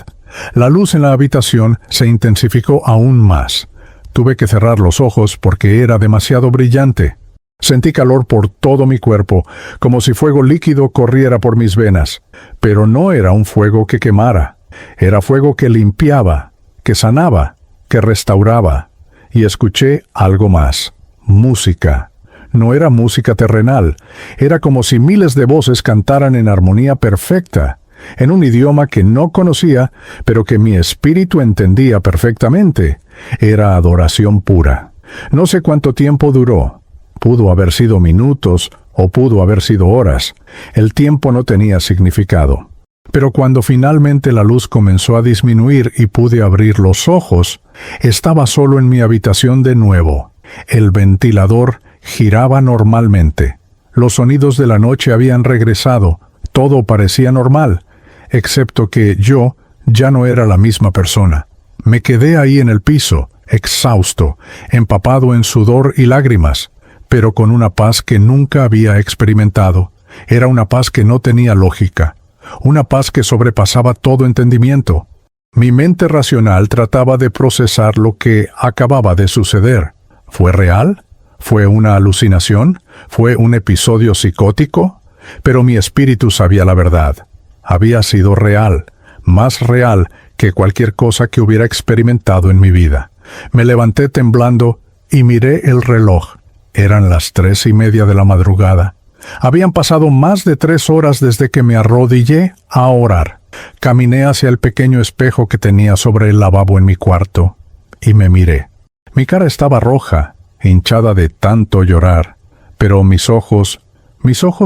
S1: La luz en la habitación se intensificó aún más. Tuve que cerrar los ojos porque era demasiado brillante. Sentí calor por todo mi cuerpo, como si fuego líquido corriera por mis venas. Pero no era un fuego que quemara. Era fuego que limpiaba, que sanaba, que restauraba. Y escuché algo más. Música. No era música terrenal. Era como si miles de voces cantaran en armonía perfecta, en un idioma que no conocía, pero que mi espíritu entendía perfectamente. Era adoración pura. No sé cuánto tiempo duró. Pudo haber sido minutos o pudo haber sido horas. El tiempo no tenía significado. Pero cuando finalmente la luz comenzó a disminuir y pude abrir los ojos, estaba solo en mi habitación de nuevo. El ventilador giraba normalmente. Los sonidos de la noche habían regresado. Todo parecía normal, excepto que yo ya no era la misma persona. Me quedé ahí en el piso, exhausto, empapado en sudor y lágrimas, pero con una paz que nunca había experimentado. Era una paz que no tenía lógica, una paz que sobrepasaba todo entendimiento. Mi mente racional trataba de procesar lo que acababa de suceder. ¿Fue real? ¿Fue una alucinación? ¿Fue un episodio psicótico? Pero mi espíritu sabía la verdad. Había sido real, más real que cualquier cosa que hubiera experimentado en mi vida. Me levanté temblando y miré el reloj. Eran las 3:30 de la madrugada. Habían pasado más de 3 horas desde que me arrodillé a orar. Caminé hacia el pequeño espejo que tenía sobre el lavabo en mi cuarto y me miré. Mi cara estaba roja, hinchada de tanto llorar, pero mis ojos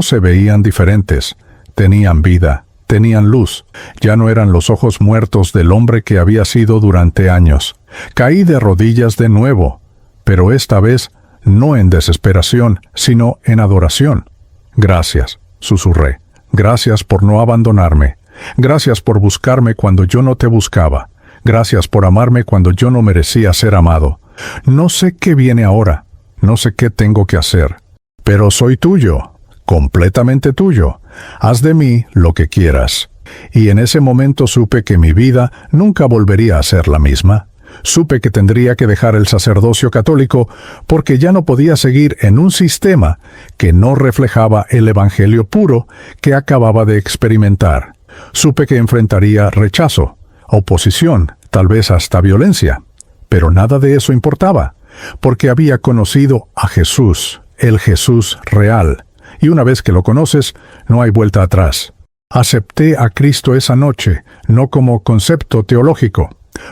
S1: se veían diferentes. Tenían vida, tenían luz. Ya no eran los ojos muertos del hombre que había sido durante años. Caí de rodillas de nuevo, pero esta vez no en desesperación, sino en adoración. Gracias, susurré. Gracias por no abandonarme. Gracias por buscarme cuando yo no te buscaba. Gracias por amarme cuando yo no merecía ser amado. No sé qué viene ahora. No sé qué tengo que hacer. Pero soy tuyo, completamente tuyo. Haz de mí lo que quieras. Y en ese momento supe que mi vida nunca volvería a ser la misma. Supe que tendría que dejar el sacerdocio católico porque ya no podía seguir en un sistema que no reflejaba el evangelio puro que acababa de experimentar. Supe que enfrentaría rechazo, oposición, tal vez hasta violencia. Pero nada de eso importaba, porque había conocido a Jesús, el Jesús real. Y una vez que lo conoces, no hay vuelta atrás. Acepté a Cristo esa noche, no como concepto teológico,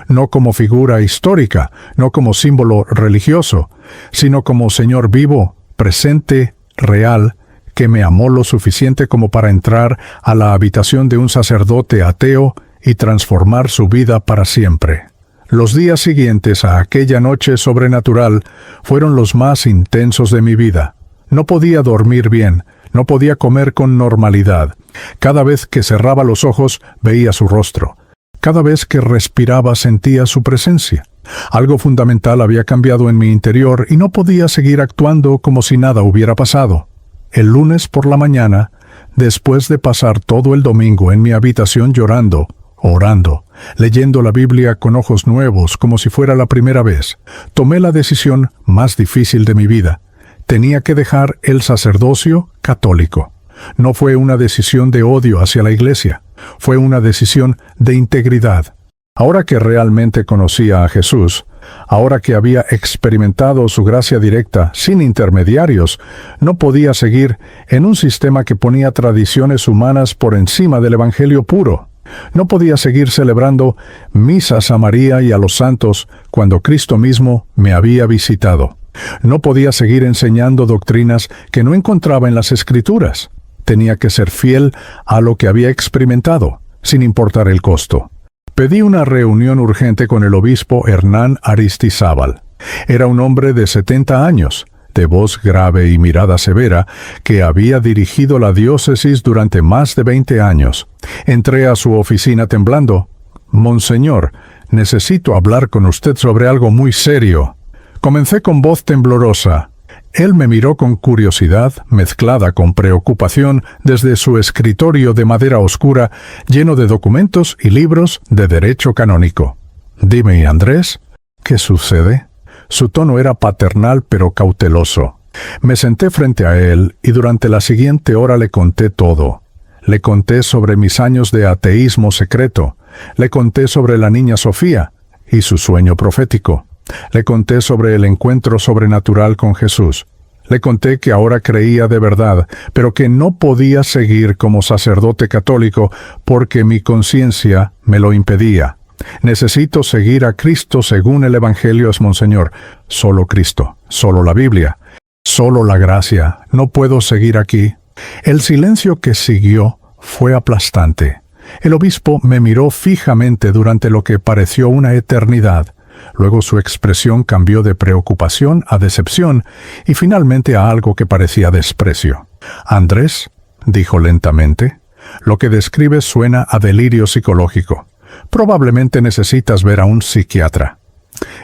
S1: no como figura histórica, no como símbolo religioso, sino como Señor vivo, presente, real, que me amó lo suficiente como para entrar a la habitación de un sacerdote ateo y transformar su vida para siempre. Los días siguientes a aquella noche sobrenatural fueron los más intensos de mi vida. No podía dormir bien, no podía comer con normalidad. Cada vez que cerraba los ojos veía su rostro. Cada vez que respiraba sentía su presencia. Algo fundamental había cambiado en mi interior y no podía seguir actuando como si nada hubiera pasado. El lunes por la mañana, después de pasar todo el domingo en mi habitación llorando, Orando, leyendo la Biblia con ojos nuevos como si fuera la primera vez, tomé la decisión más difícil de mi vida. Tenía que dejar el sacerdocio católico. No fue una decisión de odio hacia la Iglesia, fue una decisión de integridad. Ahora que realmente conocía a Jesús, ahora que había experimentado su gracia directa, sin intermediarios, no podía seguir en un sistema que ponía tradiciones humanas por encima del Evangelio puro. No podía seguir celebrando misas a María y a los santos cuando Cristo mismo me había visitado. No podía seguir enseñando doctrinas que no encontraba en las Escrituras. Tenía que ser fiel a lo que había experimentado, sin importar el costo. Pedí una reunión urgente con el obispo Hernán Aristizábal. Era un hombre de 70 años, de voz grave y mirada severa, que había dirigido la diócesis durante más de 20 años. Entré a su oficina temblando. «Monseñor, necesito hablar con usted sobre algo muy serio». Comencé con voz temblorosa. Él me miró con curiosidad, mezclada con preocupación, desde su escritorio de madera oscura, lleno de documentos y libros de derecho canónico. «Dime, Andrés, ¿qué sucede?» Su tono era paternal pero cauteloso. Me senté frente a él y durante la siguiente hora le conté todo. Le conté sobre mis años de ateísmo secreto. Le conté sobre la niña Sofía y su sueño profético. Le conté sobre el encuentro sobrenatural con Jesús. Le conté que ahora creía de verdad, pero que no podía seguir como sacerdote católico porque mi conciencia me lo impedía. Necesito seguir a Cristo según el Evangelio es, Monseñor. Solo Cristo, solo la Biblia, solo la gracia. No puedo seguir aquí. El silencio que siguió fue aplastante. El obispo me miró fijamente durante lo que pareció una eternidad. Luego su expresión cambió de preocupación a decepción y finalmente a algo que parecía desprecio. «Andrés», dijo lentamente, «lo que describes suena a delirio psicológico. Probablemente necesitas ver a un psiquiatra.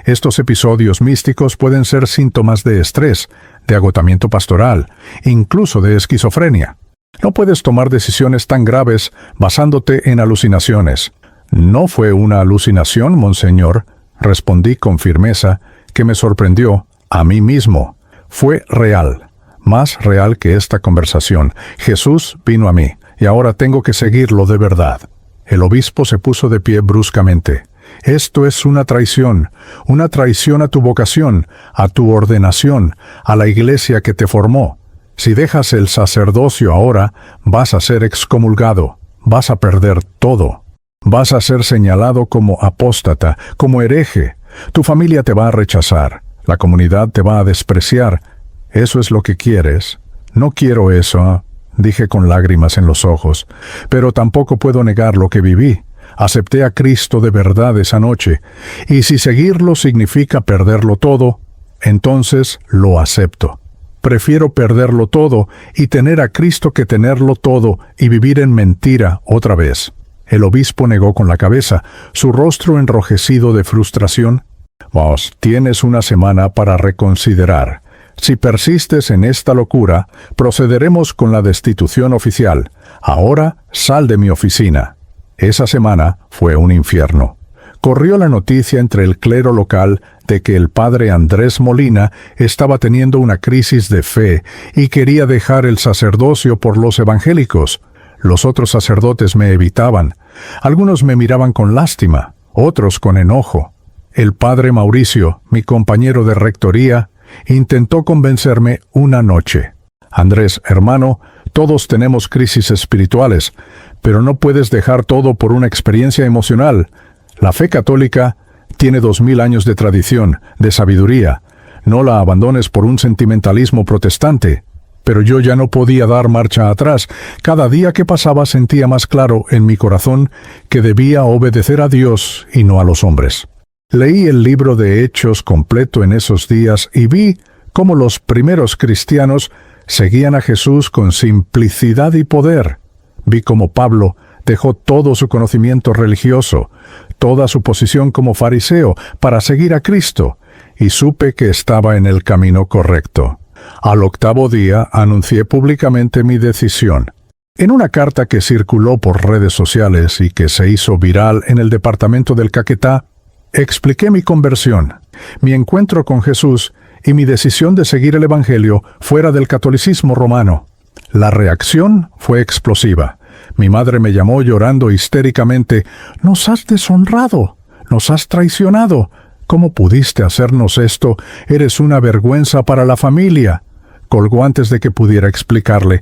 S1: Estos episodios místicos pueden ser síntomas de estrés, de agotamiento pastoral, incluso de esquizofrenia. No puedes tomar decisiones tan graves basándote en alucinaciones». «No fue una alucinación, Monseñor», respondí con firmeza, que me sorprendió a mí mismo. Fue real, más real que esta conversación. Jesús vino a mí, y ahora tengo que seguirlo de verdad. El obispo se puso de pie bruscamente. «Esto es una traición a tu vocación, a tu ordenación, a la iglesia que te formó. Si dejas el sacerdocio ahora, vas a ser excomulgado, vas a perder todo. Vas a ser señalado como apóstata, como hereje. Tu familia te va a rechazar. La comunidad te va a despreciar. ¿Eso es lo que quieres?» «No quiero eso», dije con lágrimas en los ojos. «Pero tampoco puedo negar lo que viví. Acepté a Cristo de verdad esa noche. Y si seguirlo significa perderlo todo, entonces lo acepto. Prefiero perderlo todo y tener a Cristo que tenerlo todo y vivir en mentira otra vez». El obispo negó con la cabeza, su rostro enrojecido de frustración. «Vos tienes una semana para reconsiderar. Si persistes en esta locura, procederemos con la destitución oficial. Ahora sal de mi oficina». Esa semana fue un infierno. Corrió la noticia entre el clero local de que el padre Andrés Molina estaba teniendo una crisis de fe y quería dejar el sacerdocio por los evangélicos. Los otros sacerdotes me evitaban. Algunos me miraban con lástima, otros con enojo. El padre Mauricio, mi compañero de rectoría, intentó convencerme una noche. «Andrés, hermano, todos tenemos crisis espirituales, pero no puedes dejar todo por una experiencia emocional. La fe católica tiene 2000 años de tradición, de sabiduría. No la abandones por un sentimentalismo protestante». Pero yo ya no podía dar marcha atrás. Cada día que pasaba sentía más claro en mi corazón que debía obedecer a Dios y no a los hombres. Leí el libro de Hechos completo en esos días y vi cómo los primeros cristianos seguían a Jesús con simplicidad y poder. Vi cómo Pablo dejó todo su conocimiento religioso, toda su posición como fariseo, para seguir a Cristo, y supe que estaba en el camino correcto. Al octavo día anuncié públicamente mi decisión. En una carta que circuló por redes sociales y que se hizo viral en el departamento del Caquetá, expliqué mi conversión, mi encuentro con Jesús y mi decisión de seguir el Evangelio fuera del catolicismo romano. La reacción fue explosiva. Mi madre me llamó llorando histéricamente: «Nos has deshonrado, nos has traicionado. ¿Cómo pudiste hacernos esto? Eres una vergüenza para la familia». Colgó antes de que pudiera explicarle.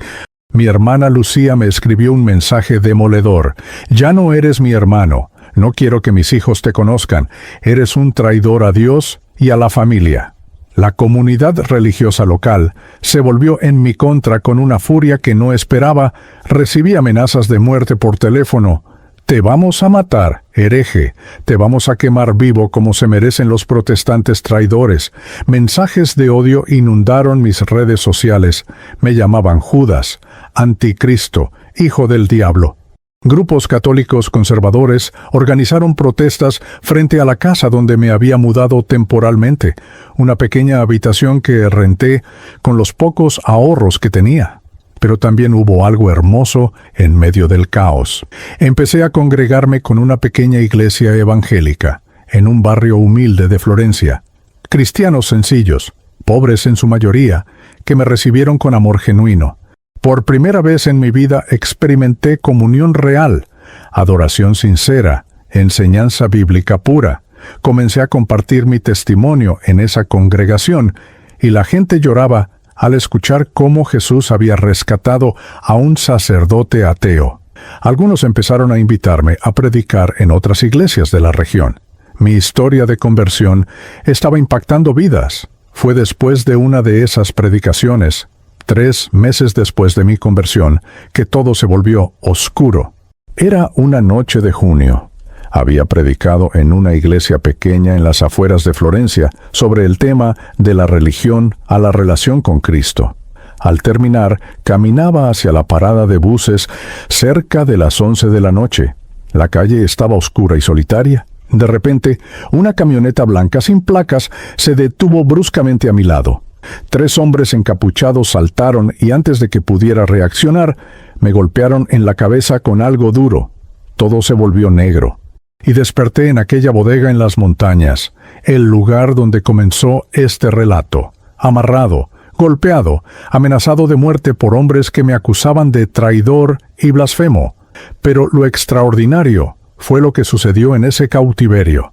S1: Mi hermana Lucía me escribió un mensaje demoledor: «Ya no eres mi hermano. No quiero que mis hijos te conozcan. Eres un traidor a Dios y a la familia». La comunidad religiosa local se volvió en mi contra con una furia que no esperaba. Recibí amenazas de muerte por teléfono. «Te vamos a matar, hereje. Te vamos a quemar vivo como se merecen los protestantes traidores». Mensajes de odio inundaron mis redes sociales. Me llamaban Judas, Anticristo, Hijo del Diablo. Grupos católicos conservadores organizaron protestas frente a la casa donde me había mudado temporalmente, una pequeña habitación que renté con los pocos ahorros que tenía. Pero también hubo algo hermoso en medio del caos. Empecé a congregarme con una pequeña iglesia evangélica, en un barrio humilde de Florencia. Cristianos sencillos, pobres en su mayoría, que me recibieron con amor genuino. Por primera vez en mi vida experimenté comunión real, adoración sincera, enseñanza bíblica pura. Comencé a compartir mi testimonio en esa congregación y la gente lloraba al escuchar cómo Jesús había rescatado a un sacerdote ateo. Algunos empezaron a invitarme a predicar en otras iglesias de la región. Mi historia de conversión estaba impactando vidas. Fue después de una de esas predicaciones, 3 meses después de mi conversión, que todo se volvió oscuro. Era una noche de junio. Había predicado en una iglesia pequeña en las afueras de Florencia sobre el tema de la religión a la relación con Cristo. Al terminar, caminaba hacia la parada de buses cerca de las 11 de la noche. La calle estaba oscura y solitaria. De repente, una camioneta blanca sin placas se detuvo bruscamente a mi lado. 3 hombres encapuchados saltaron y antes de que pudiera reaccionar, me golpearon en la cabeza con algo duro. Todo se volvió negro. Y desperté en aquella bodega en las montañas, el lugar donde comenzó este relato. Amarrado, golpeado, amenazado de muerte por hombres que me acusaban de traidor y blasfemo. Pero lo extraordinario fue lo que sucedió en ese cautiverio.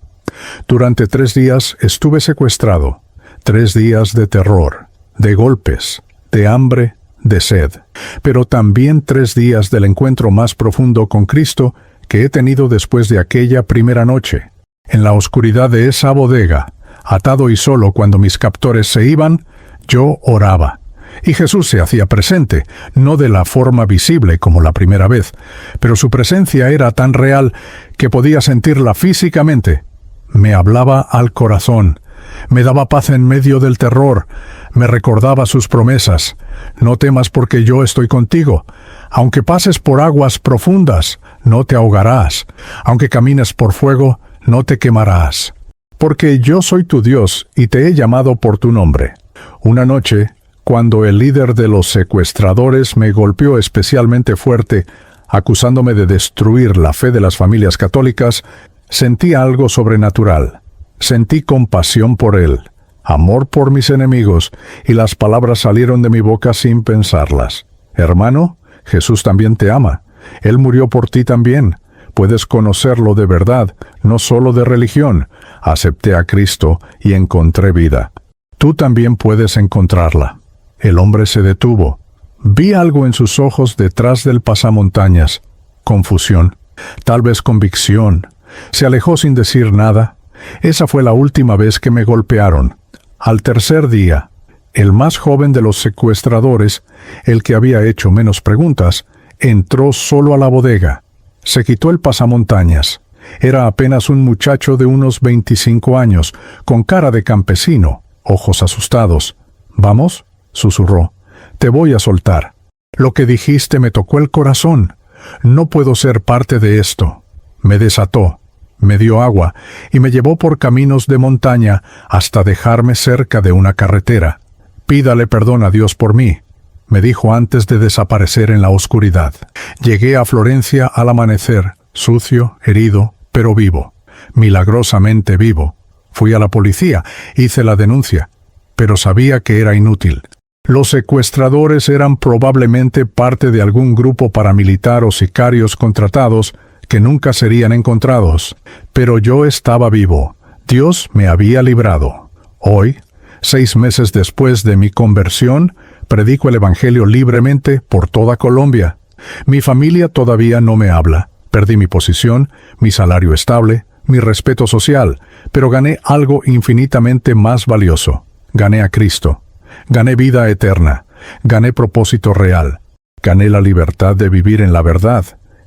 S1: Durante 3 días estuve secuestrado. 3 días de terror, de golpes, de hambre, de sed. Pero también 3 días del encuentro más profundo con Cristo que he tenido después de aquella primera noche. En la oscuridad de esa bodega, atado y solo cuando mis captores se iban, yo oraba. Y Jesús se hacía presente, no de la forma visible como la primera vez, pero su presencia era tan real que podía sentirla físicamente. Me hablaba al corazón, me daba paz en medio del terror, me recordaba sus promesas. «No temas porque yo estoy contigo. Aunque pases por aguas profundas, no te ahogarás. Aunque camines por fuego, no te quemarás. Porque yo soy tu Dios y te he llamado por tu nombre». Una noche, cuando el líder de los secuestradores me golpeó especialmente fuerte, acusándome de destruir la fe de las familias católicas, sentí algo sobrenatural. Sentí compasión por él, amor por mis enemigos, y las palabras salieron de mi boca sin pensarlas. «Hermano, Jesús también te ama. Él murió por ti también. Puedes conocerlo de verdad, no solo de religión. Acepté a Cristo y encontré vida. Tú también puedes encontrarla». El hombre se detuvo. Vi algo en sus ojos detrás del pasamontañas. Confusión, tal vez convicción. Se alejó sin decir nada. Esa fue la última vez que me golpearon. Al tercer día, el más joven de los secuestradores, el que había hecho menos preguntas, entró solo a la bodega. Se quitó el pasamontañas. Era apenas un muchacho de unos 25 años, con cara de campesino, ojos asustados. «¿Vamos?», susurró. «Te voy a soltar. Lo que dijiste me tocó el corazón. No puedo ser parte de esto». Me desató, me dio agua y me llevó por caminos de montaña hasta dejarme cerca de una carretera. «Pídale perdón a Dios por mí». me dijo antes de desaparecer en la oscuridad. Llegué a Florencia al amanecer, sucio, herido, pero vivo. Milagrosamente vivo. Fui a la policía, hice la denuncia, pero sabía que era inútil. Los secuestradores eran probablemente parte de algún grupo paramilitar o sicarios contratados que nunca serían encontrados. Pero yo estaba vivo. Dios me había librado. Hoy, 6 meses después de mi conversión, predico el Evangelio libremente por toda Colombia. Mi familia todavía no me habla. Perdí mi posición, mi salario estable, mi respeto social, pero gané algo infinitamente más valioso. Gané a Cristo. Gané vida eterna. Gané propósito real. Gané la libertad de vivir en la verdad.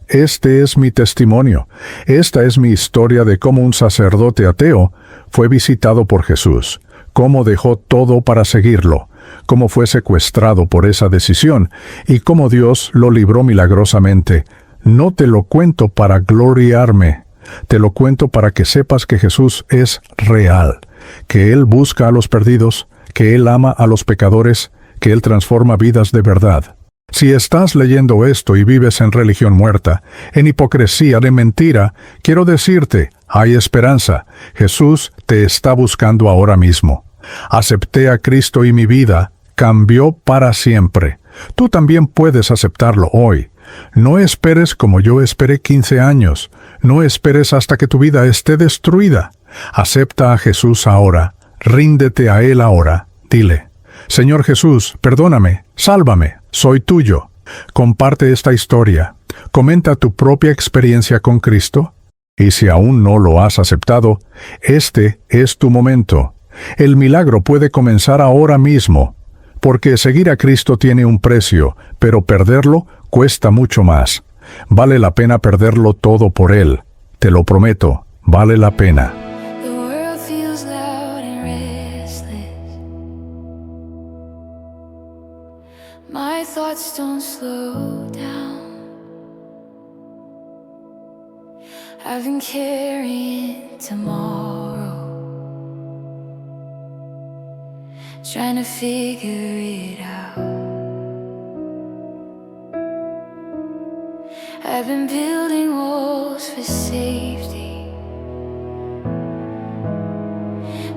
S1: Este es mi testimonio. Esta es mi historia de cómo un sacerdote ateo fue visitado por Jesús, cómo dejó todo para seguirlo, cómo fue secuestrado por esa decisión y cómo Dios lo libró milagrosamente. No te lo cuento para gloriarme, te lo cuento para que sepas que Jesús es real, que Él busca a los perdidos, que Él ama a los pecadores, que Él transforma vidas de verdad. Si estás leyendo esto y vives en religión muerta, en hipocresía de mentira, quiero decirte, hay esperanza. Jesús te está buscando ahora mismo. Acepté a Cristo y mi vida cambió para siempre. Tú también puedes aceptarlo hoy. No esperes como yo esperé 15 años. No esperes hasta que tu vida esté destruida. Acepta a Jesús ahora. Ríndete a Él ahora. Dile: Señor Jesús, perdóname, sálvame, soy tuyo. Comparte esta historia. Comenta tu propia experiencia con Cristo. Y si aún no lo has aceptado, este es tu momento. El milagro puede comenzar ahora mismo, porque seguir a Cristo tiene un precio, pero perderlo cuesta mucho más. Vale la pena perderlo todo por Él. Te lo prometo, vale la pena.
S2: My thoughts don't slow down. I've been carrying tomorrow, trying to figure it out. I've been building walls for safety,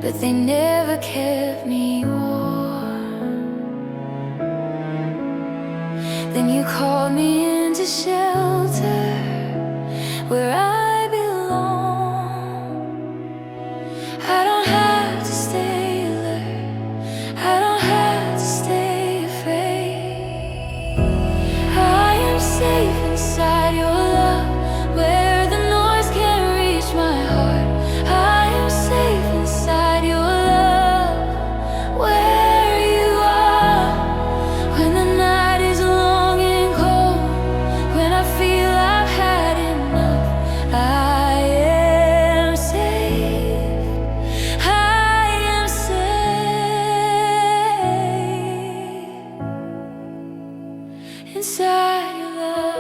S2: but they never kept me warm. Then you called me into shelter where I belong. I don't have to stay alert, I don't have to stay afraid. I am safe inside your love, where the noise can't reach my heart. I am safe inside your love, where you are. When the night is long and cold, when I feel I've had enough, I am safe, I am safe inside your love.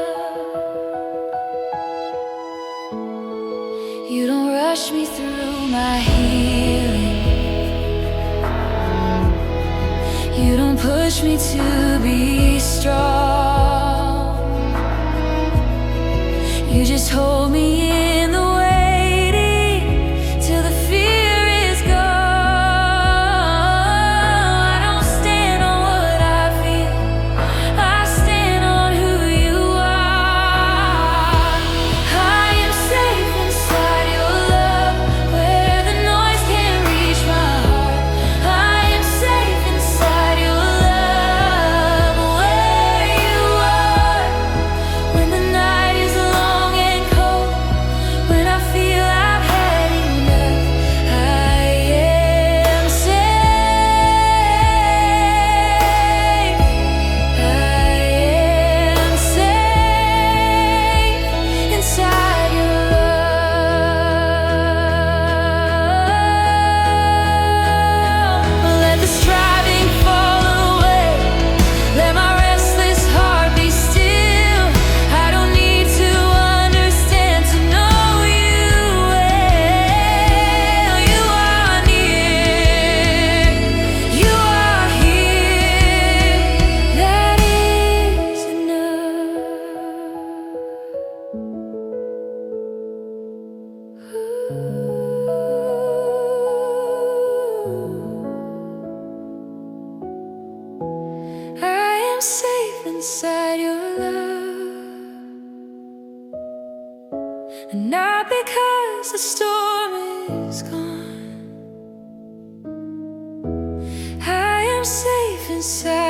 S2: You don't rush me through my healing, you don't push me to be strong. You just hold me in the waiting till the fear is gone. I don't stand on what I feel, I stand on who you are. I am safe inside your love, where the noise can't reach my heart. I am safe inside your love, where you are. When the night is long and cold, and not because the storm is gone. I am safe inside